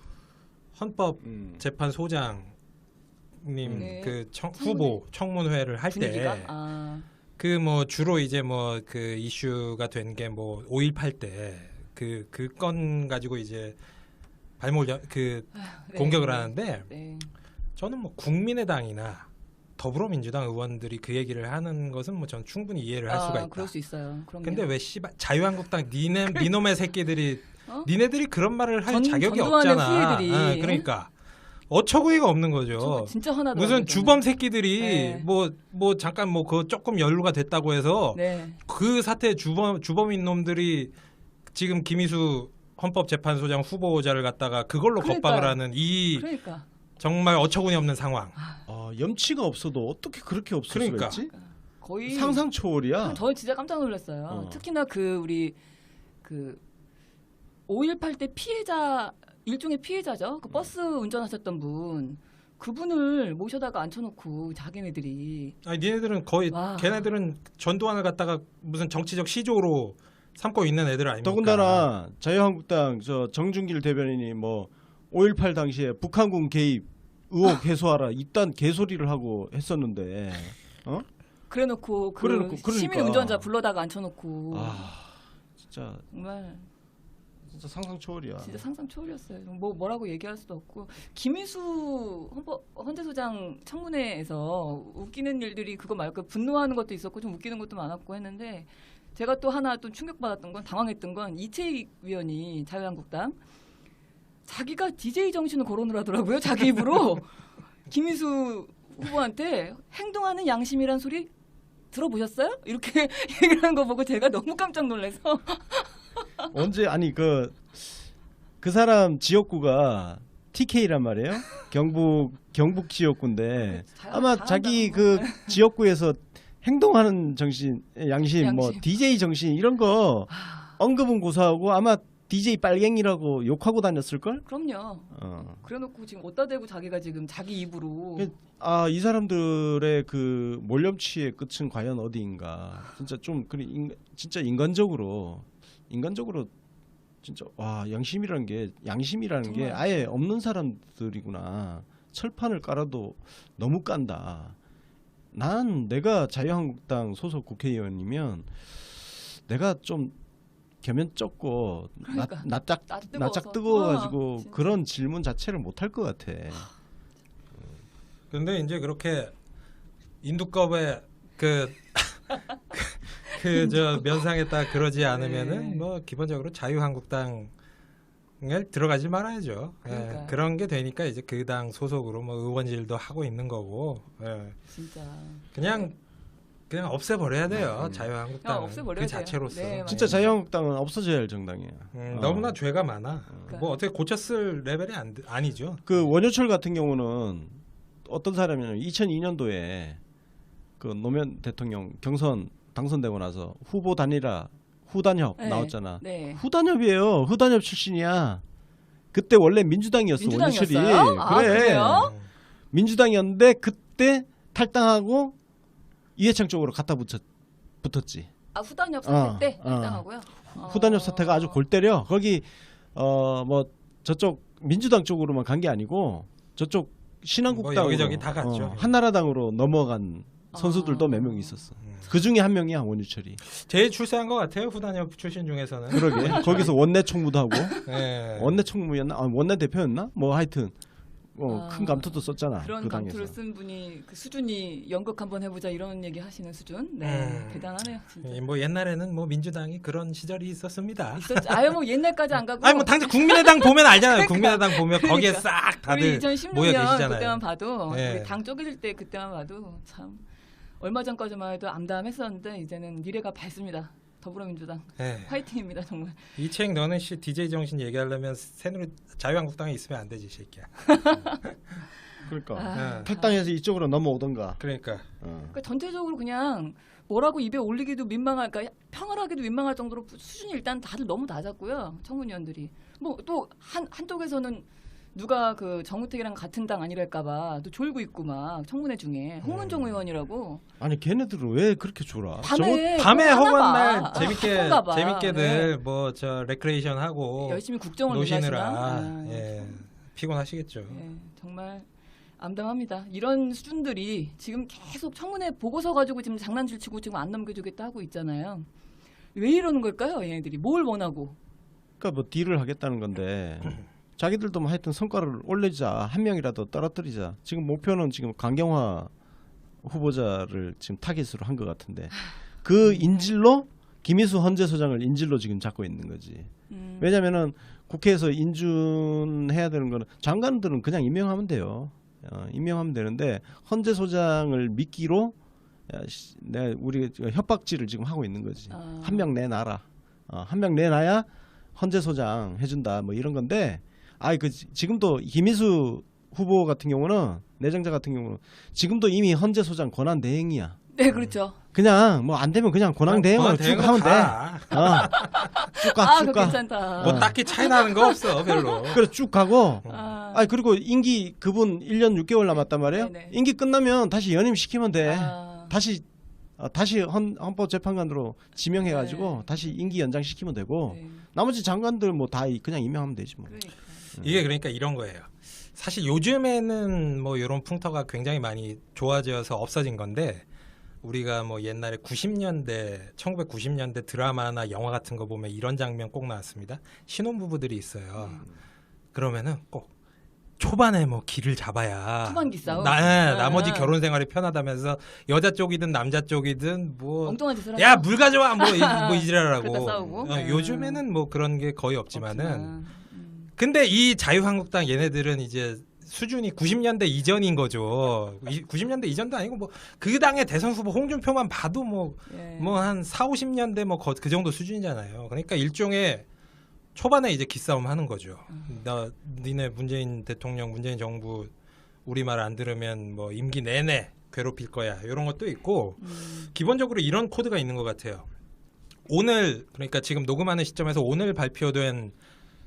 헌법재판소장님 네. 후보 청문회를 할 분위기가? 때 뭐 주로 이제 뭐 이슈가 된 게 뭐 5.18 때 그 건 가지고 이제 네. 공격을 네. 하는데 네. 저는 뭐 국민의당이나 더불어민주당 의원들이 그 얘기를 하는 것은 뭐 저는 충분히 이해를 할 수가 있다. 그럴 수 있어요. 그럼요. 근데 왜 자유한국당 니놈의 새끼들이 니네들이 그런 말을 할 전- 자격이 전두환의 없잖아. 후예들이. 그러니까 어처구니가 없는 거죠. 저 진짜 화나더라고요. 무슨 저는. 주범 새끼들이 네. 뭐 잠깐 뭐 그 조금 연루가 됐다고 해서 네. 그 사태 주범인 놈들이 지금 김희수 헌법재판소장 후보자를 갖다가 그걸로 그러니까요. 겁박을 하는 이 그러니까 정말 어처구니 없는 상황. 염치가 없어도 어떻게 그렇게 없을 그러니까. 수가 있지? 거의 상상 초월이야. 저 진짜 깜짝 놀랐어요. 특히나 우리 5.18 때 일종의 피해자죠. 그 버스 운전하셨던 분. 그분을 모셔다가 앉혀놓고 자기네들이 아니 니네들은 거의 와. 걔네들은 전두환을 갖다가 무슨 정치적 시조로 삼고 있는 애들 아닙니까? 더군다나 자유한국당 정준길 대변인이 뭐 5.18 당시에 북한군 개입 의혹 해소하라 이딴 개소리를 하고 했었는데 그래놓고 그러니까. 시민 운전자 불러다가 앉혀놓고 진짜 정말 상상 초월이야. 진짜 상상 초월이었어요. 뭐라고 얘기할 수도 없고 김희수 헌재소장 청문회에서 웃기는 일들이 그거 말고 분노하는 것도 있었고 좀 웃기는 것도 많았고 했는데 제가 또 하나 또 충격받았던 건 당황했던 건 이채익 위원이 자유한국당 자기가 DJ 정신을 거론을 하더라고요. 자기 입으로 김희수 후보한테 행동하는 양심이란 소리 들어보셨어요? 이렇게 얘기를 한 거 보고 제가 너무 깜짝 놀라서 언제 아니 그 사람 지역구가 TK란 말이에요. 경북 지역구인데 아마 자기 그 지역구에서 행동하는 정신, 양심, 뭐 DJ 정신 이런 거 언급은 고사하고 아마 DJ 빨갱이라고 욕하고 다녔을 걸? 그럼요. 그래놓고 지금 어디다 대고 자기가 지금 자기 입으로 이 사람들의 그 몰염치의 끝은 과연 어디인가? 진짜 좀 진짜 인간적으로 진짜 양심이라는 게 정말. 아예 없는 사람들이구나. 철판을 깔아도 너무 깐다. 난 내가 자유한국당 소속 국회의원이면 내가 좀 겸연 쩍고 그러니까. 낯짝 뜨거워가지고 진짜. 그런 질문 자체를 못할 것 같아. 근데 이제 그렇게 인두껍의 그 저 면상에다 그러지 않으면은 네. 뭐 기본적으로 자유한국당에 들어가지 말아야죠. 예, 그러니까요. 그런 게 되니까 이제 그 당 소속으로 뭐 의원질도 하고 있는 거고. 예. 진짜. 그냥 없애버려야 돼요. 야, 자유한국당 없애버려야 그 돼요. 자체로서. 네, 맞아요. 진짜 자유한국당은 없어져야 할 정당이에요. 너무나 죄가 많아. 그러니까. 뭐 어떻게 고쳤을 레벨이 아니죠. 그 원효철 같은 경우는 어떤 사람이냐면 2002년도에 그 노무현 대통령 경선 당선되고 나서 후보 단일화 후단협 네. 나왔잖아. 네. 후단협이에요. 후단협 출신이야. 그때 원래 민주당이었어. 원효철이. 민주당이었어요? 아, 그래. 그래요? 민주당이었는데 그때 탈당하고 이해창 쪽으로 갖다 붙었지. 아, 후단협 사태 때 어. 탈당하고요. 후단협 사태가 아주 골 때려. 거기 뭐 저쪽 민주당 쪽으로만 간 게 아니고 저쪽 신한국당으로 뭐 여기저기 다 갔죠. 한나라당으로 넘어간 선수들도 몇 명 있었어. 그 중에 한 명이야 원유철이. 제일 출세한 것 같아요. 후단협 출신 중에서는. 그러게. 거기서 원내 총무도 하고 예. 원내 총무였나? 원내 대표였나? 뭐 하여튼 큰 감투도 썼잖아. 그런 그 감투를 당에서. 쓴 분이 그 수준이 연극 한번 해보자 이런 얘기 하시는 수준. 네, 대단하네요, 진짜. 뭐 옛날에는 뭐 민주당이 그런 시절이 있었습니다. 있었죠. 아유 뭐 옛날까지 안 가고. 아니 뭐 당장 국민의당 보면 알잖아요. 국민의당 보면 거기에 싹 우리 다들 2016년 모여 계시잖아요. 그때만 봐도 네. 우리 당 쪼개질 때 그때만 봐도 참 얼마 전까지만 해도 암담했었는데 이제는 미래가 밝습니다. 더불어민주당 예. 화이팅입니다 정말. 이책 너는 DJ 정신 얘기하려면 새누리 자유한국당에 있으면 안 되지, 이 새끼야. 그러니까 아, 탈당해서 이쪽으로 넘어오던가. 그러니까 그러니까 전체적으로 그냥 뭐라고 입에 올리기도 민망할, 그러니까 평을 하기도 민망할 정도로 수준이 일단 다들 너무 낮았고요. 청문위원들이 뭐 또 한쪽에서는 누가 그 정우택이랑 같은 당 아니랄까봐 또 졸고 있고 막 청문회 중에 홍문종 의원이라고 아니 걔네들은 왜 그렇게 졸아? 밤에 밤에 그거 허구한 하나 날 봐. 재밌게 하던가 봐. 재밌게들 네. 뭐 저 레크레이션 하고 열심히 국정을 노시느라 논하시나? 예. 피곤하시겠죠. 예, 정말 암담합니다. 이런 수준들이 지금 계속 청문회 보고서 가지고 지금 장난질 치고 지금 안 넘겨주겠다 하고 있잖아요. 왜 이러는 걸까요, 얘네들이? 뭘 원하고? 그러니까 뭐 딜을 하겠다는 건데 자기들도 뭐 하여튼 성과를 올리자 한 명이라도 떨어뜨리자. 지금 목표는 지금 강경화 후보자를 지금 타깃으로 한 것 같은데 그 인질로 김희수 헌재소장을 인질로 지금 잡고 있는 거지. 왜냐면은 국회에서 인준해야 되는 거는 장관들은 그냥 임명하면 돼요. 임명하면 되는데 헌재소장을 미끼로 우리 협박질을 지금 하고 있는 거지. 한 명 내놔라. 한 명 내놔야 헌재소장 해준다. 뭐 이런 건데, 지금도 김희수 후보 같은 경우는 내정자 같은 경우는 지금도 이미 헌재소장 권한 대행이야. 네, 그렇죠. 그냥 뭐 안 되면 그냥 권한 대행으로 쭉 하면 돼. 쭉 가, 쭉 그거 가. 괜찮다. 뭐 딱히 차이 나는 거 없어, 별로. 그래 쭉 가고. 아, 그리고 임기 그분 1년 6개월 남았단 말이에요. 네네. 임기 끝나면 다시 연임 시키면 돼. 아. 다시 헌법재판관으로 지명해가지고 네. 다시 임기 연장시키면 되고 네. 나머지 장관들 뭐 다 그냥 임명하면 되지 뭐. 그러니까. 이게 그러니까 이런 거예요. 사실 요즘에는 뭐 이런 풍토가 굉장히 많이 좋아져서 없어진 건데 우리가 뭐 옛날에 1990년대 드라마나 영화 같은 거 보면 이런 장면 꼭 나왔습니다. 신혼부부들이 있어요. 그러면은 꼭 초반에 뭐 길을 잡아야 초반기 싸움? 나머지 결혼 생활이 편하다면서 여자 쪽이든 남자 쪽이든 뭐 엉뚱한 짓을 야 하죠. 물 가져와 뭐 이지랄하고 그러다 싸우고. 요즘에는 뭐 그런 게 거의 없지만은 없지만. 근데 이 자유한국당 얘네들은 이제 수준이 90년대 이전인 거죠. 90년대 이전도 아니고 뭐 그 당의 대선 후보 홍준표만 봐도 뭐 한 4, 50년대 뭐 그 정도 수준이잖아요. 그러니까 일종의 초반에 이제 기싸움 하는 거죠. 니네 문재인 대통령, 문재인 정부 우리 말 안 들으면 뭐 임기 내내 괴롭힐 거야. 이런 것도 있고 기본적으로 이런 코드가 있는 것 같아요. 오늘 그러니까 지금 녹음하는 시점에서 오늘 발표된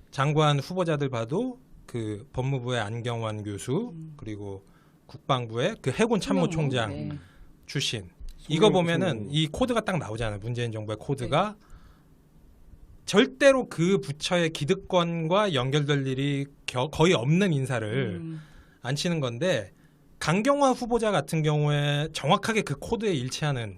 장관 후보자들 봐도 그 법무부의 안경환 교수 그리고 국방부의 그 해군 참모총장 네. 출신 이거 보면은 이 코드가 딱 나오잖아요. 문재인 정부의 코드가 절대로 그 부처의 기득권과 연결될 일이 거의 없는 인사를 안 치는 건데 강경화 후보자 같은 경우에 정확하게 그 코드에 일치하는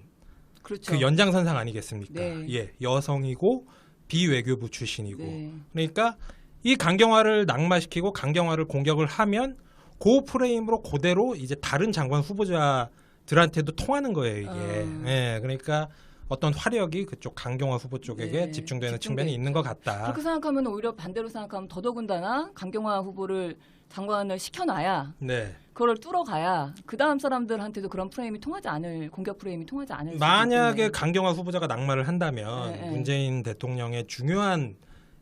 그렇죠. 그 연장선상 아니겠습니까? 네. 예, 여성이고 비외교부 출신이고 네. 그러니까 이 강경화를 낙마시키고 강경화를 공격을 하면 그 프레임으로 그대로 이제 다른 장관 후보자들한테도 통하는 거예요 이게. 예, 그러니까 어떤 화력이 그쪽 강경화 후보 쪽에게 네, 집중되는 집중돼 측면이 있는 것 같다. 그렇게 생각하면 오히려 반대로 생각하면 더더군다나 강경화 후보를 장관을 시켜놔야 네. 그걸 뚫어가야 그 다음 사람들한테도 그런 프레임이 통하지 않을 공격 프레임이 통하지 않을 수 만약에 있기 때문에. 강경화 후보자가 낙마를 한다면 네, 네. 문재인 대통령의 중요한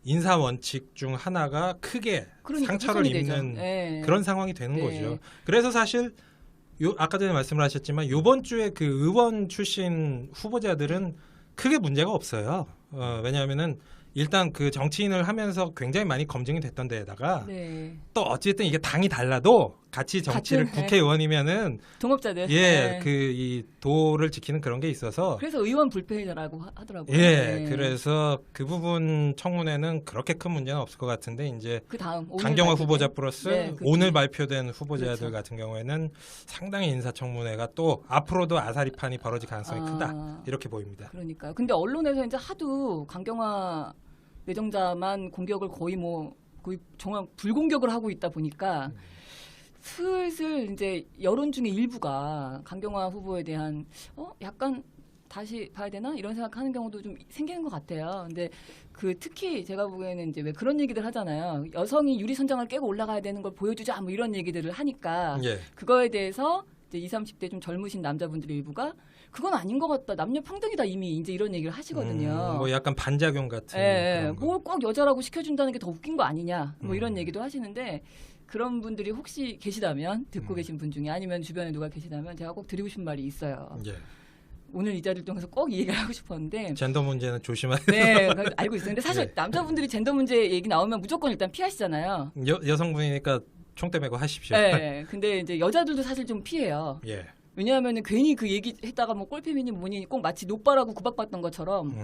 인사 원칙 중 하나가 크게 그러니까 상처를 훼손이 되죠. 입는 네. 그런 상황이 되는 네. 거죠. 그래서 사실 아까 전에 말씀을 하셨지만 이번 주에 그 의원 출신 후보자들은 크게 문제가 없어요. 왜냐하면은 일단 그 정치인을 하면서 굉장히 많이 검증이 됐던 데에다가 네. 또 어쨌든 이게 당이 달라도 같이 정치를 같은, 네. 국회의원이면은 동업자들. 예, 네. 그 이 도를 지키는 그런 게 있어서 그래서 의원 불패라고 하더라고요. 예, 네. 그래서 그 부분 청문회는 그렇게 큰 문제는 없을 것 같은데 이제 그 다음 강경화 발표된- 후보자 플러스 네, 그 오늘 뒤에. 발표된 후보자들 그렇죠. 같은 경우에는 상당히 인사청문회가 또 앞으로도 아사리판이 벌어질 가능성이 크다 이렇게 보입니다. 그러니까요. 근데 언론에서 이제 하도 강경화 내정자만 공격을 거의 정말 불공격을 하고 있다 보니까 슬슬 이제 여론 중에 일부가 강경화 후보에 대한 약간 다시 봐야 되나 이런 생각하는 경우도 좀 생기는 것 같아요. 근데 그 특히 제가 보기에는 이제 왜 그런 얘기들 하잖아요. 여성이 유리선장을 깨고 올라가야 되는 걸 보여주자 뭐 이런 얘기들을 하니까 예. 그거에 대해서 이제 20, 30대 좀 젊으신 남자분들의 일부가 그건 아닌 것 같다. 남녀 평등이다 이미 이제 이런 얘기를 하시거든요. 뭐 약간 반작용 같은 예, 그런 거. 뭘 꼭 여자라고 시켜준다는 게 더 웃긴 거 아니냐. 뭐 이런 음. 얘기도 하시는데 그런 분들이 혹시 계시다면 듣고 계신 분 중에 아니면 주변에 누가 계시다면 제가 꼭 드리고 싶은 말이 있어요. 예. 오늘 이 자리를 통해서 꼭 이 얘기를 하고 싶었는데 젠더 문제는 조심해야 네, 알고 있어요. 근데 사실 예. 남자분들이 젠더 문제 얘기 나오면 무조건 일단 피하시잖아요. 여성분이니까 총대 메고 하십시오. 네, 근데 이제 여자들도 사실 좀 피해요. 예. 왜냐하면 괜히 그 얘기 했다가 뭐 꼴페미니 뭐니 꼭 마치 노빠라고 구박받던 것처럼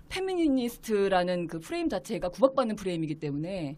페미니스트라는 그 프레임 자체가 구박받는 프레임이기 때문에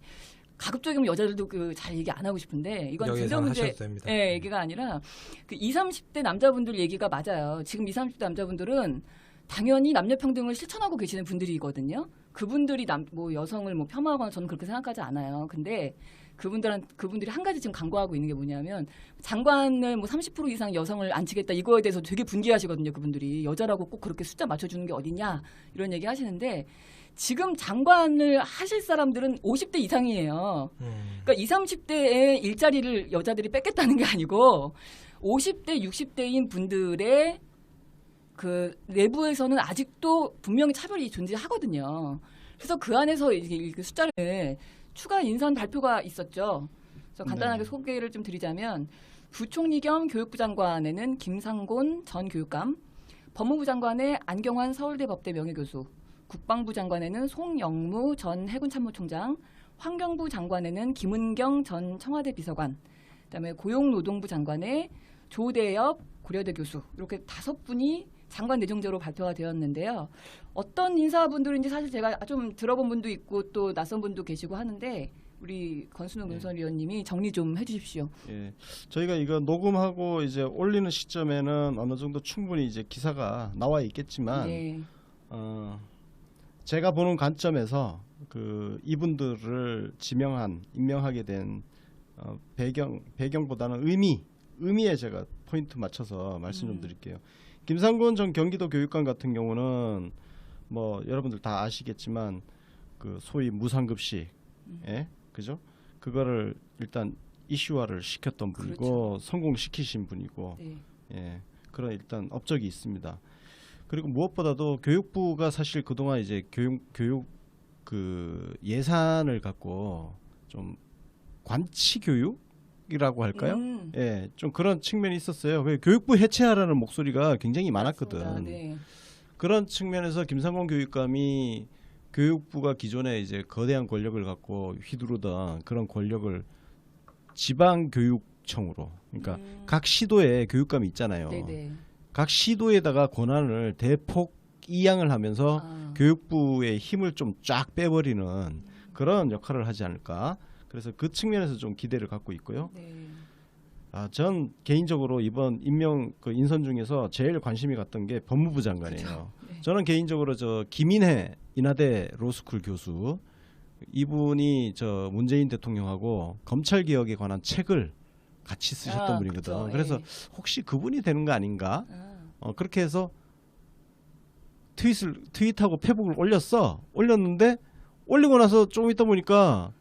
가급적이면 여자들도 그 잘 얘기 안 하고 싶은데 이건 젠더 여기서 문제 하셔도 됩니다. 예, 얘기가 아니라 그 20, 30대 남자분들 얘기가 맞아요. 지금 20, 30대 남자분들은 당연히 남녀 평등을 실천하고 계시는 분들이거든요. 그분들이 뭐 여성을 뭐 폄하하거나 저는 그렇게 생각하지 않아요. 근데 그분들이 한 가지 지금 강구하고 있는 게 뭐냐면 장관을 뭐 30% 이상 여성을 앉히겠다 이거에 대해서 되게 분개하시거든요. 그분들이 여자라고 꼭 그렇게 숫자 맞춰주는 게 어디냐 이런 얘기 하시는데 지금 장관을 하실 사람들은 50대 이상이에요. 그러니까 20, 30대의 일자리를 여자들이 뺏겠다는 게 아니고 50대, 60대인 분들의 그 내부에서는 아직도 분명히 차별이 존재하거든요. 그래서 그 안에서 이렇게 숫자를 추가 인선 발표가 있었죠. 그래서 간단하게 네. 소개를 좀 드리자면 부총리 겸 교육부 장관에는 김상곤 전 교육감, 법무부 장관에 안경환 서울대 법대 명예교수, 국방부 장관에는 송영무 전 해군참모총장, 환경부 장관에는 김은경 전 청와대 비서관, 그다음에 고용노동부 장관에 조대엽 고려대 교수 이렇게 5분이 장관 내정자로 발표가 되었는데요. 어떤 인사분들인지 사실 제가 좀 들어본 분도 있고 또 낯선 분도 계시고 하는데 우리 권순우 논설위원님이 정리 좀 해주십시오. 예, 저희가 이거 녹음하고 이제 올리는 시점에는 어느 정도 충분히 이제 기사가 나와 있겠지만 네. 제가 보는 관점에서 그 이분들을 임명하게 된 배경보다는 의미에 제가 포인트 맞춰서 말씀 좀 드릴게요. 김상곤 전 경기도 교육감 같은 경우는 뭐 여러분들 다 아시겠지만 그 소위 무상급식, 그죠? 그거를 일단 이슈화를 시켰던 분이고 그렇죠. 성공시키신 분이고, 네. 예, 그런 일단 업적이 있습니다. 그리고 무엇보다도 교육부가 사실 그동안 이제 교육 그 예산을 갖고 좀 관치 교육이라고 할까요? 예, 좀 그런 측면이 있었어요. 교육부 해체하라는 목소리가 굉장히 많았거든. 맞습니다. 네. 그런 측면에서 김상곤 교육감이 교육부가 기존에 이제 거대한 권력을 갖고 휘두르던 그런 권력을 지방교육청으로, 그러니까 각 시도에 교육감이 있잖아요. 네네. 각 시도에다가 권한을 대폭 이양을 하면서 교육부의 힘을 좀 쫙 빼버리는 그런 역할을 하지 않을까. 그래서 그 측면에서 좀 기대를 갖고 있고요. 네. 전 개인적으로 이번 인선 중에서 제일 관심이 갔던 게 법무부 장관이에요. 네. 저는 개인적으로 김인혜 인하대 로스쿨 교수, 이분이 문재인 대통령하고 검찰 개혁에 관한 책을 같이 쓰셨던 분이거든. 그렇죠. 그래서 예. 혹시 그분이 되는 거 아닌가? 그렇게 해서 트윗하고 페북을 올렸는데 올리고 나서 조금 있다 보니까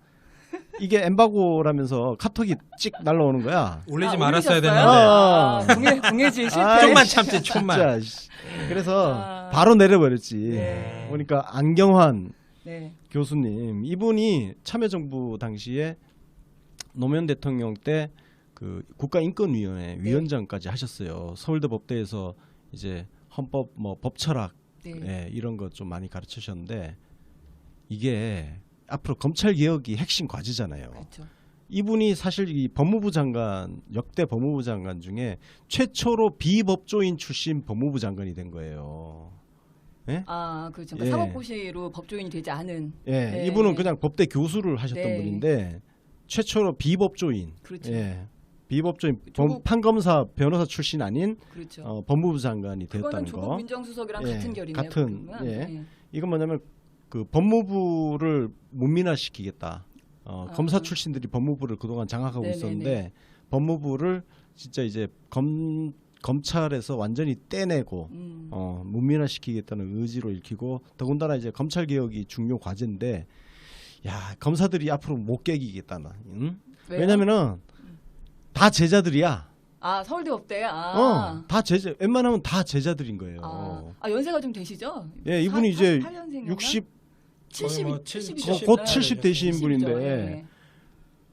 이게 엠바고라면서 카톡이 찍 날라오는 거야. 올리지 아, 말았어야 올리셨어요? 됐는데. 공해질 실패. 아, 좀만 참지 좀만. 진짜, 씨. 그래서 아. 바로 내려버렸지. 네. 보니까 안경환 네. 교수님 이분이 참여정부 당시에 노무현 대통령 때 그 국가인권위원회 위원장까지 하셨어요. 서울대 법대에서 이제 헌법 뭐 법철학 네. 예, 이런 거 좀 많이 가르치셨는데 이게 앞으로 검찰 개혁이 핵심 과제잖아요. 그렇죠. 이분이 사실 이 법무부 장관 역대 법무부 장관 중에 최초로 비법조인 출신 법무부 장관이 된 거예요. 예? 아, 그렇죠. 예. 그러니까 사법고시로 법조인이 되지 않은. 예, 네. 이분은 그냥 법대 교수를 하셨던 네. 분인데 최초로 비법조인, 그렇죠. 예, 비법조인 조국- 판검사 변호사 출신 아닌 그렇죠. 법무부 장관이 그거는 되었다는 조국 거. 민정수석이랑 예, 같은 결이네요. 같은, 그러면. 예. 네. 이건 뭐냐면 그 법무부를 문민화시키겠다. 검사 출신들이 법무부를 그동안 장악하고 네네네. 있었는데 법무부를 진짜 이제 검찰에서 완전히 떼내고 문민화시키겠다는 의지로 읽히고 더군다나 이제 검찰 개혁이 중요 과제인데 야 검사들이 앞으로 못 깨기겠다는. 응? 왜요? 왜냐면은 다 제자들이야. 아, 서울대 법대. 아. 다 제자. 웬만하면 다 제자들인 거예요. 아, 연세가 좀 되시죠? 예, 이분이 이제 48년생이었나? 60 70, 거의 뭐 70이죠. 곧 70 되신 70이죠. 분인데 예.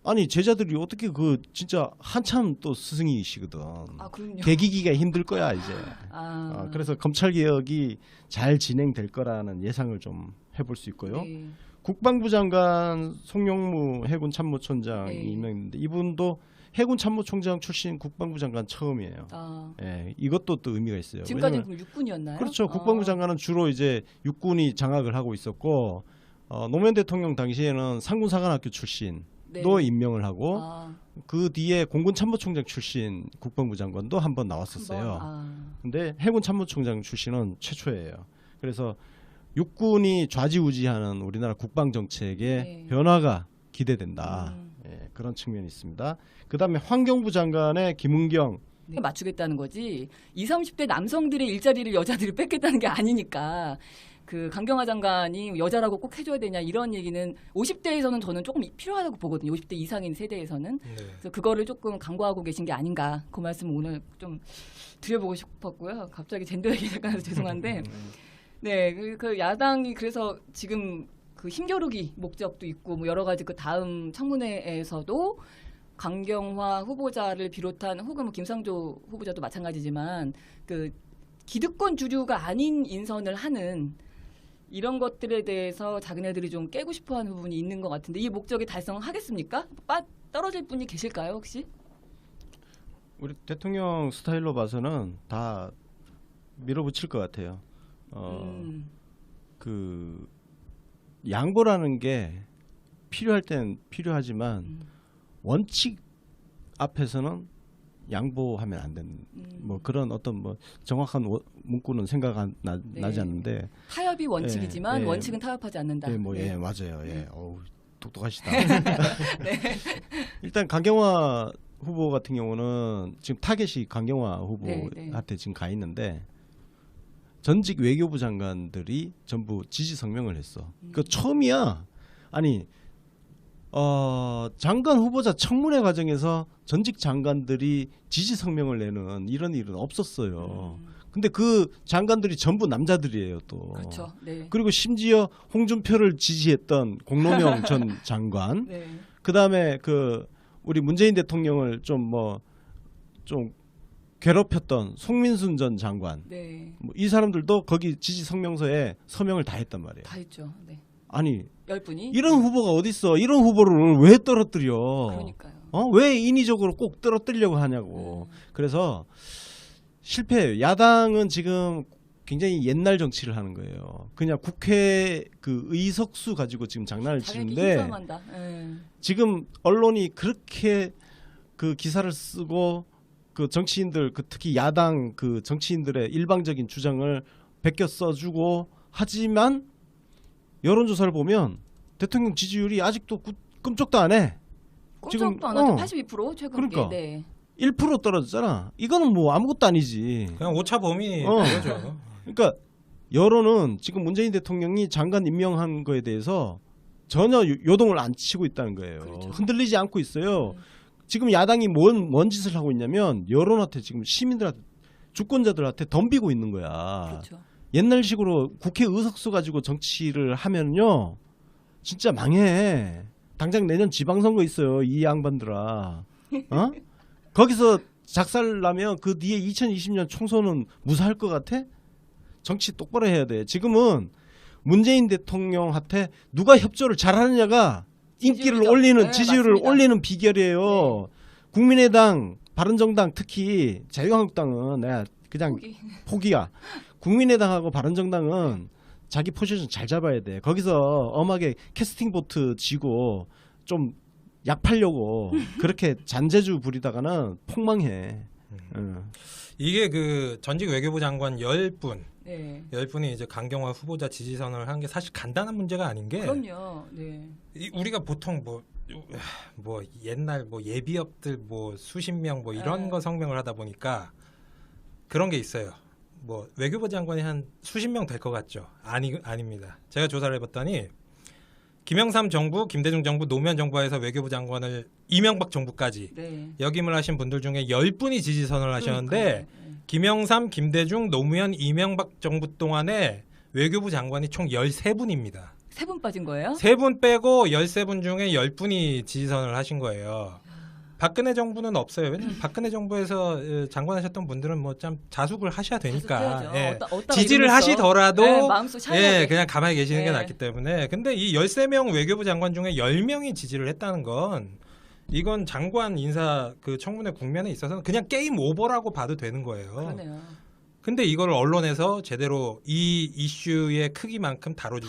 아니 제자들이 어떻게 그 진짜 한참 또 스승이시거든. 아, 그럼요. 개기기가 힘들 거야 이제. 아. 그래서 검찰 개혁이 잘 진행될 거라는 예상을 좀 해볼 수 있고요. 네. 국방부 장관 송영무 해군 참모총장이 네. 임명했는데 이분도 해군 참모총장 출신 국방부 장관 처음이에요. 아. 예, 이것도 또 의미가 있어요. 지금까지는 왜냐면- 그럼 육군이었나요? 그렇죠. 국방부 장관은 주로 이제 육군이 장악을 하고 있었고 노무현 대통령 당시에는 상군사관학교 출신도 네. 임명을 하고 아, 그 뒤에 공군 참모총장 출신 국방부 장관도 한 번 한 나왔었어요. 번? 아. 근데 해군 참모총장 출신은 최초예요. 그래서 육군이 좌지우지하는 우리나라 국방 정책의 네. 변화가 기대된다. 음. 예, 그런 측면이 있습니다. 그다음에 환경부 장관의 김은경. 네. 맞추겠다는 거지. 20, 30대 남성들의 일자리를 여자들이 뺏겠다는 게 아니니까 그 강경화 장관이 여자라고 꼭 해줘야 되냐 이런 얘기는 50대에서는 저는 조금 필요하다고 보거든요. 50대 이상인 세대에서는. 네. 그래서 그거를 조금 강구하고 계신 게 아닌가 그 말씀 오늘 좀 드려보고 싶었고요. 갑자기 젠더 얘기 잠깐 해서 죄송한데 네, 그 야당이 그래서 지금 그 힘겨루기 목적도 있고 뭐 여러 가지 그 다음 청문회에서도 강경화 후보자를 비롯한 혹은 뭐 김상조 후보자도 마찬가지지만 그 기득권 주류가 아닌 인선을 하는 이런 것들에 대해서 자기네들이 좀 깨고 싶어하는 부분이 있는 것 같은데 이 목적이 달성하겠습니까? 떨어질 분이 계실까요 혹시? 우리 대통령 스타일로 봐서는 다 밀어붙일 것 같아요. 그 양보라는 게 필요할 땐 필요하지만 원칙 앞에서는 양보하면 안 되는 뭐 그런 어떤 뭐 정확한 문구는 나지 않는데 타협이 원칙이지만 예, 예. 원칙은 타협하지 않는다. 예, 맞아요. 예. 어우, 똑똑하시다. 네. 일단 강경화 후보 같은 경우는 지금 타겟이 강경화 후보한테 네. 지금 가 있는데 전직 외교부 장관들이 전부 지지 성명을 했어. 그 처음이야. 아니 장관 후보자 청문회 과정에서 전직 장관들이 지지 성명을 내는 이런 일은 없었어요. 근데 그 장관들이 전부 남자들이에요 또. 그렇죠. 네. 그리고 심지어 홍준표를 지지했던 공로명 전 장관. 네. 그다음에 그 우리 문재인 대통령을 좀 괴롭혔던 송민순 전 장관. 네. 뭐 이 사람들도 거기 지지 성명서에 서명을 다 했단 말이에요. 다 했죠. 네. 아니 10분이? 이런 후보가 어디 있어? 이런 후보를 왜 떨어뜨려? 그러니까요. 왜 인위적으로 꼭 떨어뜨리려고 하냐고. 그래서 실패해요. 야당은 지금 굉장히 옛날 정치를 하는 거예요. 그냥 국회 그 의석수 가지고 지금 장난을 자기네끼리 치는데 힘싸움한다. 예. 지금 언론이 그렇게 그 기사를 쓰고 그 정치인들 그 특히 야당 그 정치인들의 일방적인 주장을 베껴 써주고 하지만 여론조사를 보면 대통령 지지율이 아직도 끔찍도 안 해. 꼼짝도 안 하죠. 82% 최근 그러니까. 네. 1% 떨어졌잖아. 이거는 뭐 아무것도 아니지. 그냥 오차 범위 어. 그거죠. 그러니까 여론은 지금 문재인 대통령이 장관 임명한 거에 대해서 전혀 요동을 안 치고 있다는 거예요. 그렇죠. 흔들리지 않고 있어요. 지금 야당이 뭔 짓을 하고 있냐면 여론한테 지금 시민들한테 주권자들한테 덤비고 있는 거야. 그렇죠. 옛날식으로 국회 의석수 가지고 정치를 하면요 진짜 망해. 당장 내년 지방선거 있어요 이 양반들아. 어? 거기서 작살나면 그 뒤에 2020년 총선은 무사할 것 같아? 정치 똑바로 해야 돼. 지금은 문재인 대통령한테 누가 협조를 잘하느냐가 인기를 지지율이죠. 올리는 네, 지지율을 맞습니다. 올리는 비결이에요. 국민의당, 바른정당 특히 자유한국당은 내가 그냥 포기야. 국민의당하고 바른정당은 자기 포지션 잘 잡아야 돼. 거기서 엄하게 캐스팅 보트 지고 좀 약팔려고 그렇게 잔재주 부리다가는 폭망해. 이게 그 전직 외교부 장관 10분, 네. 10분이 이제 강경화 후보자 지지 선언을 한 게 사실 간단한 문제가 아닌 게 그럼요. 네. 우리가 보통 뭐 옛날 뭐 예비업들 뭐 수십 명 뭐 이런 네. 거 성명을 하다 보니까 그런 게 있어요. 뭐 외교부 장관이 한 수십 명 될 것 같죠? 아닙니다. 제가 조사를 해봤더니 김영삼 정부, 김대중 정부, 노무현 정부에서 외교부 장관을 이명박 정부까지 네. 역임을 하신 분들 중에 10분이 지지 선언을 하셨는데 그러니까요. 김영삼, 김대중, 노무현, 이명박 정부 동안에 외교부 장관이 총 13분입니다. 3분 빠진 거예요? 3분 빼고 13분 중에 10분이 지지선을 하신 거예요. 박근혜 정부는 없어요. 왜냐면 박근혜 정부에서 장관하셨던 분들은 뭐 참 자숙을 하셔야 되니까 자숙해야죠. 예. 어디다가 지지를 이러면서. 하시더라도 네, 마음속 차려야 돼. 그냥 가만히 계시는 게 네. 낫기 때문에 근데 이 13명 외교부 장관 중에 10명이 지지를 했다는 건 이건 장관 인사 그 청문회 국면에 있어서는 그냥 게임 오버라고 봐도 되는 거예요. 그러네요. 근데 이걸 언론에서 제대로 이 이슈의 크기만큼 다뤄주지